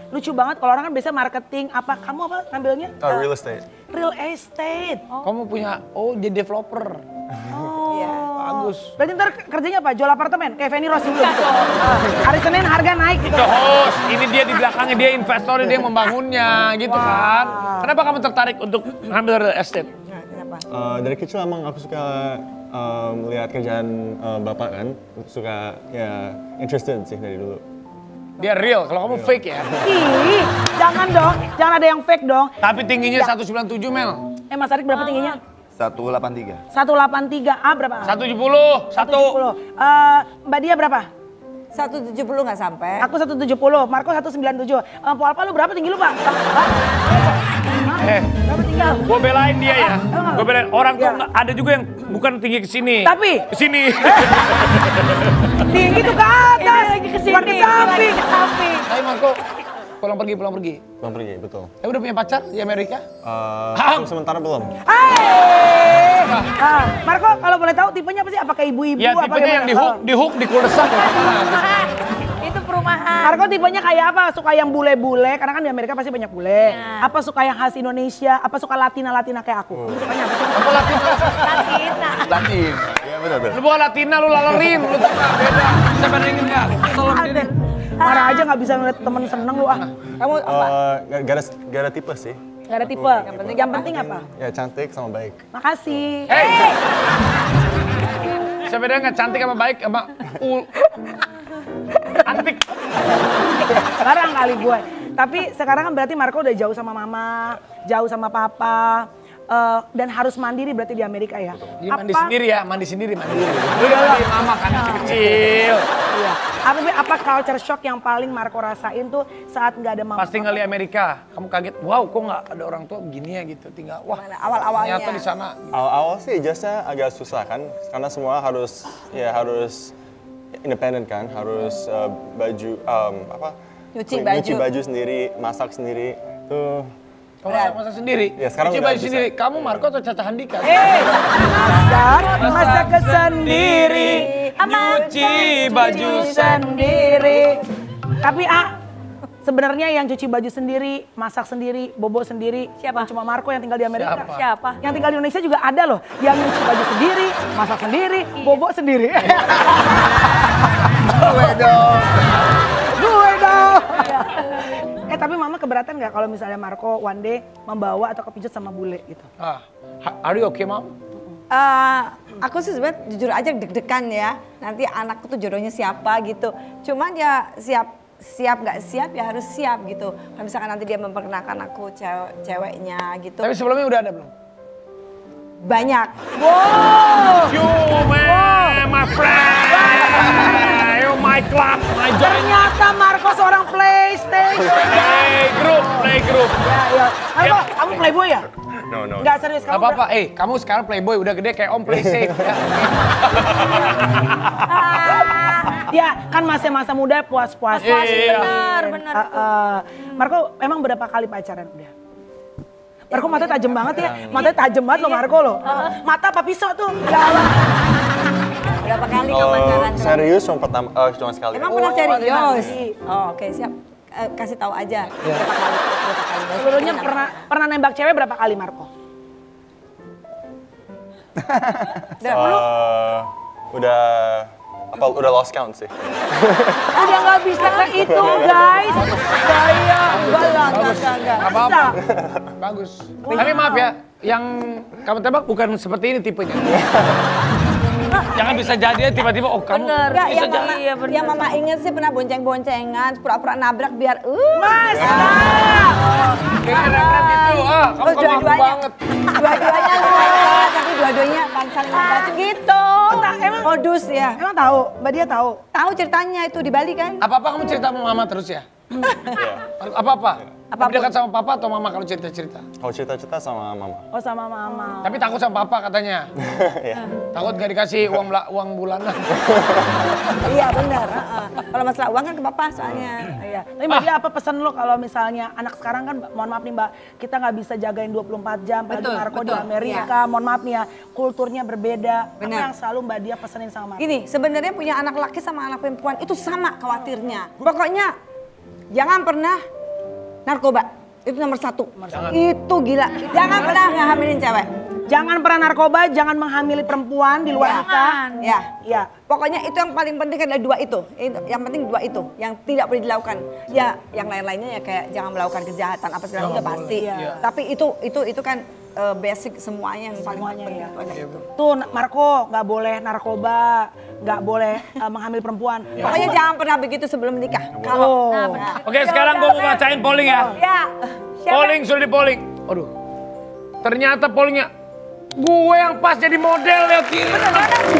D: lucu banget. Kalau orang kan biasa marketing, apa kamu apa ngambilnya?
G: Real estate.
D: Real estate.
B: Kamu punya, jadi developer.
F: Iya.
B: Bagus.
D: Berarti ntar kerjanya apa? Jual apartemen? Kayak Feni Rose dulu gitu. Hari Senin harga naik gitu.
B: Itu host, ini dia di belakangnya, dia investornya, dia yang membangunnya gitu kan. Kenapa kamu tertarik untuk ngambil real estate?
F: Nah, kenapa?
G: Dari kecil emang aku suka lihat kerjaan Bapak kan, suka ya interested sih dari dulu.
B: Dia real, kalau kamu fake ya.
D: Ih, jangan dong, jangan ada yang fake dong.
B: Tapi tingginya 197 Mel.
D: Mas Arik berapa tingginya?
C: 183.
D: 183, berapa?
B: 170,
D: 170. Mbak Dia berapa?
F: 170 nggak sampai.
D: Aku 170, Marco 197. Po Alpa lu berapa tinggi lu, Pak? Berapa tinggi lu?
B: Gue belain dia ya. Gue belain orang tuh ada juga yang bukan tinggi ke sini.
D: Tapi?
B: Ke sini.
D: Tinggi tuh ke atas,
A: lagi ke sini,
D: bukan ke samping.
B: Hai Marco, pulang pergi.
G: Belum pergi, betul.
B: Udah punya pacar di Amerika?
G: Sementara belum.
D: Marco kalau boleh tahu tipenya apa sih? Apakah ibu-ibu?
B: Ya tipenya yang di hook di kuldesak.
A: Itu perumahan.
D: Marco tipenya kayak apa? Suka yang bule-bule, karena kan di Amerika pasti banyak bule.
A: Ya.
D: Apa suka yang khas Indonesia? Apa suka Latina-Latina kayak aku? Sukanya apa sih?
B: Apa Latina?
A: Latina.
C: Latin. Iya benar.
B: Lu bukan Latina, lu lalerin. Lu tuh nggak beda. Bisa bandingin nggak? Tolong diri.
D: Marah aja nggak bisa ngeliat temen seneng lu ah.
F: Kamu apa?
G: Gak ada tipe sih.
D: Gak ada tipe. Yang penting apa?
G: Ya cantik sama baik.
D: Makasih.
B: Hey! Bisa beda nggak cantik sama baik sama antik?
D: Sekarang kali gue. Tapi sekarang kan berarti Marco udah jauh sama mama, jauh sama papa. Dan harus mandiri berarti di Amerika ya.
B: Dia mandi sendiri ya, mandi sendiri. Lu udah mandi mama kan kecil.
D: Iya. Apa culture shock yang paling Marco rasain tuh saat nggak ada mama?
B: Pas tinggal di Amerika, kamu kaget, wow kok nggak ada orang tua begini ya gitu. Tinggal, wah
F: Awal-awalnya.
B: ternyata di sana.
G: Awal-awal sih adjustnya agak susah kan, karena semua harus independen kan, harus nyuci baju sendiri, masak sendiri tuh.
B: Kamu masak sendiri?
G: Ya, sekarang
B: cuci
G: udah
B: baju
G: bisa.
B: sendiri. Kamu Marco atau Caca Handika?
D: Masak sendiri,
B: Nyuci baju
D: sendiri. Tapi sebenarnya yang cuci baju sendiri, masak sendiri, bobo sendiri,
A: Siapa?
D: Cuma Marco yang tinggal di Amerika.
A: Siapa?
D: Yang tinggal di Indonesia juga ada loh, yang nyuci baju sendiri, masak sendiri, bobo sendiri.
C: Gue dong.
D: Tapi mama keberatan nggak kalau misalnya Marco one day membawa atau kepijut sama bule gitu?
B: Are you okay, Mom?
F: Aku sih sebenarnya jujur aja deg-degan ya. Nanti anakku tuh jodohnya siapa gitu. Cuman ya siap nggak siap ya harus siap gitu. Kalau misalkan nanti dia memperkenalkan aku ceweknya gitu.
B: Tapi sebelumnya udah ada belum?
F: Banyak.
B: You man, my friend. You my club, my joint.
D: Ternyata Marco seorang PlayStation.
B: Playgroup.
D: Ya. Marco, kamu playboy ya?
G: No.
D: Nggak serius
B: Gak
D: kamu?
B: apa-apa, kamu sekarang playboy udah gede kayak Om play safe ya.
D: Ya kan masa muda puas-puas.
B: Iya.
A: Benar.
D: Marco emang berapa kali pacaran udah? Marco matanya tajam banget ya, matanya tajam banget loh Marco loh. Mata apa pisau tuh? Ya Allah.
F: Berapa kali kamu pacaran?
G: Serius cuma sekali.
F: Emang pernah serius?
D: kali.
F: Oh, oke siap. Kasih tahu aja berapa kali.
D: Sebelumnya pernah nembak cewek berapa kali Marco?
G: Udah lost count sih.
D: Udah nggak bisa kehitung guys. Gaya.
B: Gak apa-apa. Bagus. Tapi maaf ya, yang kamu tembak bukan seperti ini tipenya. Jangan bisa jadi tiba-tiba kamu
A: Bener.
F: Enggak,
B: bisa
F: yang
B: jadi.
F: mama, yang mama inget sih pernah bonceng-boncengan, pura-pura nabrak biar
D: Mas.
B: Keren gitu. Kamu aku banget.
F: Dua-duanya luar, tapi dua-duanya saling nabrak gitu.
D: Emang
F: Modus ya.
D: emang tahu? Mbak Dia tahu?
F: Tahu ceritanya itu di Bali kan?
B: Apa-apa kamu cerita sama mama terus ya?
G: Iya.
B: Apa-apa?
F: Apapun.
B: Lebih dekat sama papa atau mama kalau cerita-cerita?
G: Kalau cerita-cerita sama mama.
D: Oh sama mama.
B: Tapi takut sama papa katanya.
G: Iya.
B: Takut gak dikasih uang bulanan.
F: Iya benar. Kalau masalah uang kan ke papa soalnya.
D: Iya. Tapi Mbak Dia apa pesan lo kalau misalnya anak sekarang kan mohon maaf nih Mbak, kita nggak bisa jagain 24 jam apalagi
F: Betul,
D: Marco di
F: betul,
D: Amerika. Mohon maaf nih ya, kulturnya berbeda. Apa
F: Benar.
D: yang selalu Mbak Dia pesenin sama Marco?
F: Gini, sebenarnya punya anak laki sama anak perempuan itu sama khawatirnya. Pokoknya jangan pernah narkoba. Itu nomor satu. Itu gila. Jangan pernah ngehamilin cewek.
D: Jangan pernah narkoba, jangan menghamili perempuan di luar nikah.
F: Ya.
D: Ya.
F: Pokoknya itu yang paling penting adalah dua itu. Yang penting dua itu. Yang tidak boleh dilakukan. Ya yang lain-lainnya ya kayak jangan melakukan kejahatan apa segala udah pasti.
D: Iya.
F: Tapi itu kan basic semuanya yang paling
D: Semuanya
F: penting
D: ya.
F: itu ada itu.
D: Tuh Marco nggak boleh narkoba, nggak boleh menghamil perempuan.
F: Pokoknya jangan pernah begitu sebelum menikah. Kalau
B: Oke, sekarang gue mau bacain polling ya.
A: Ya.
B: Polling sudah di polling. Aduh. Ternyata pollingnya gue yang pas jadi model ya kiri.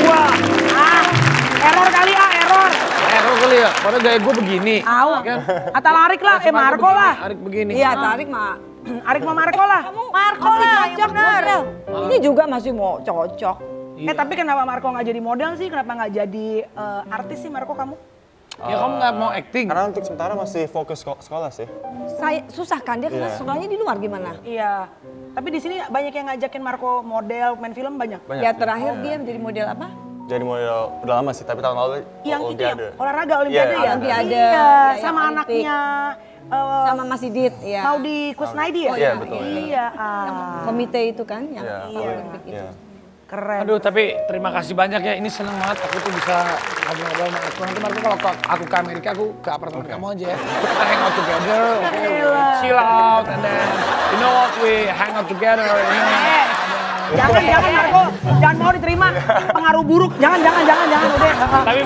B: Gua.
D: Error kali error.
B: Error kali ya. Padahal gaya gue begini.
D: Aw,
B: Kan?
D: Atau Arik lah, Marco lah.
B: Arik begini.
F: iya tarik mah.
D: Arik sama Marco lah.
A: Marco
F: Masih
A: lah,
F: cocok model. Ini juga masih mau cocok.
D: Tapi kenapa Marco nggak jadi model sih? Kenapa nggak jadi artis sih Marco kamu?
B: Ya kamu nggak mau acting.
G: Karena untuk sementara masih fokus sekolah sih.
F: Saya susah kan dia karena sekolahnya di luar gimana?
D: Iya. Tapi di sini banyak yang ngajakin Marco model, main film banyak.
F: Ya terakhir dia menjadi model apa?
G: Jadi model udah lama sih, tapi tahun lalu
D: Yang itu ya,
G: Olimpiade.
D: olahraga Olimpiade
G: Iya,
D: ya?
F: Olimpiade.
D: Iya,
F: Ya,
D: sama
F: yang
D: anaknya
F: Sama Mas Didit ya.
D: mau di Kusnaidi ya?
G: Iya, betul.
D: Iya,
F: Komite itu kan yang
G: Iya.
F: Olimpik itu.
G: Iya.
D: keren.
B: Aduh, tapi terima kasih banyak ya. Ini seneng banget aku tuh bisa ngobrol-ngobrol sama aku. Nanti Marco kalau aku ke Amerika, aku ke apartemen kamu aja ya. Kita hang out together, okay? Chill out, and then you know what, we hang out together. You know?
D: Jangan Marco, jangan mau diterima pengaruh buruk. Jangan udah.
B: Tapi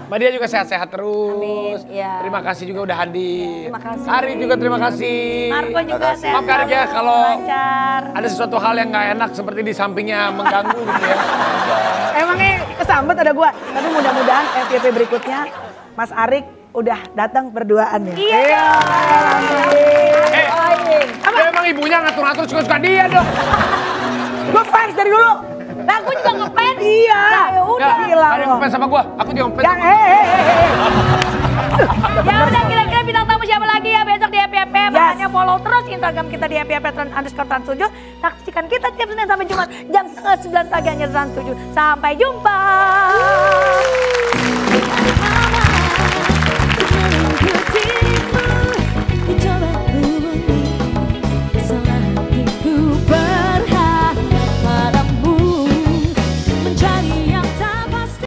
B: Mbak Dia juga sehat-sehat terus.
F: Amin, iya.
B: Terima kasih juga udah hadir.
F: Terima kasih.
B: Ari juga terima kasih.
A: Marco juga sehat.
B: Maaf Karik ya kalau
A: lancar.
B: ada sesuatu hal yang nggak enak seperti di sampingnya mengganggu gitu ya.
D: Emangnya kesambet ada gua. Tapi mudah-mudahan FYP berikutnya Mas Arik udah datang berduaan ya.
A: Iya.
B: Dia emang ibunya ngatur-ngatur suka-suka dia dong.
D: Gua fans dari dulu.
A: Nah, aku juga ngefans.
D: Iya.
A: Ya udah.
B: Nggak,
D: Gila
B: ada yang
D: lo.
B: ngefans sama gua, aku juga ngefans
D: Ya,
B: sama gua.
A: Ya udah, kira-kira bintang tamu siapa lagi ya besok di FYP. Makanya follow terus Instagram kita di FYP_Trans7. Saksikan kita tiap Senin sampai Jumat jam 9 pagi hanya Trans7. Sampai jumpa.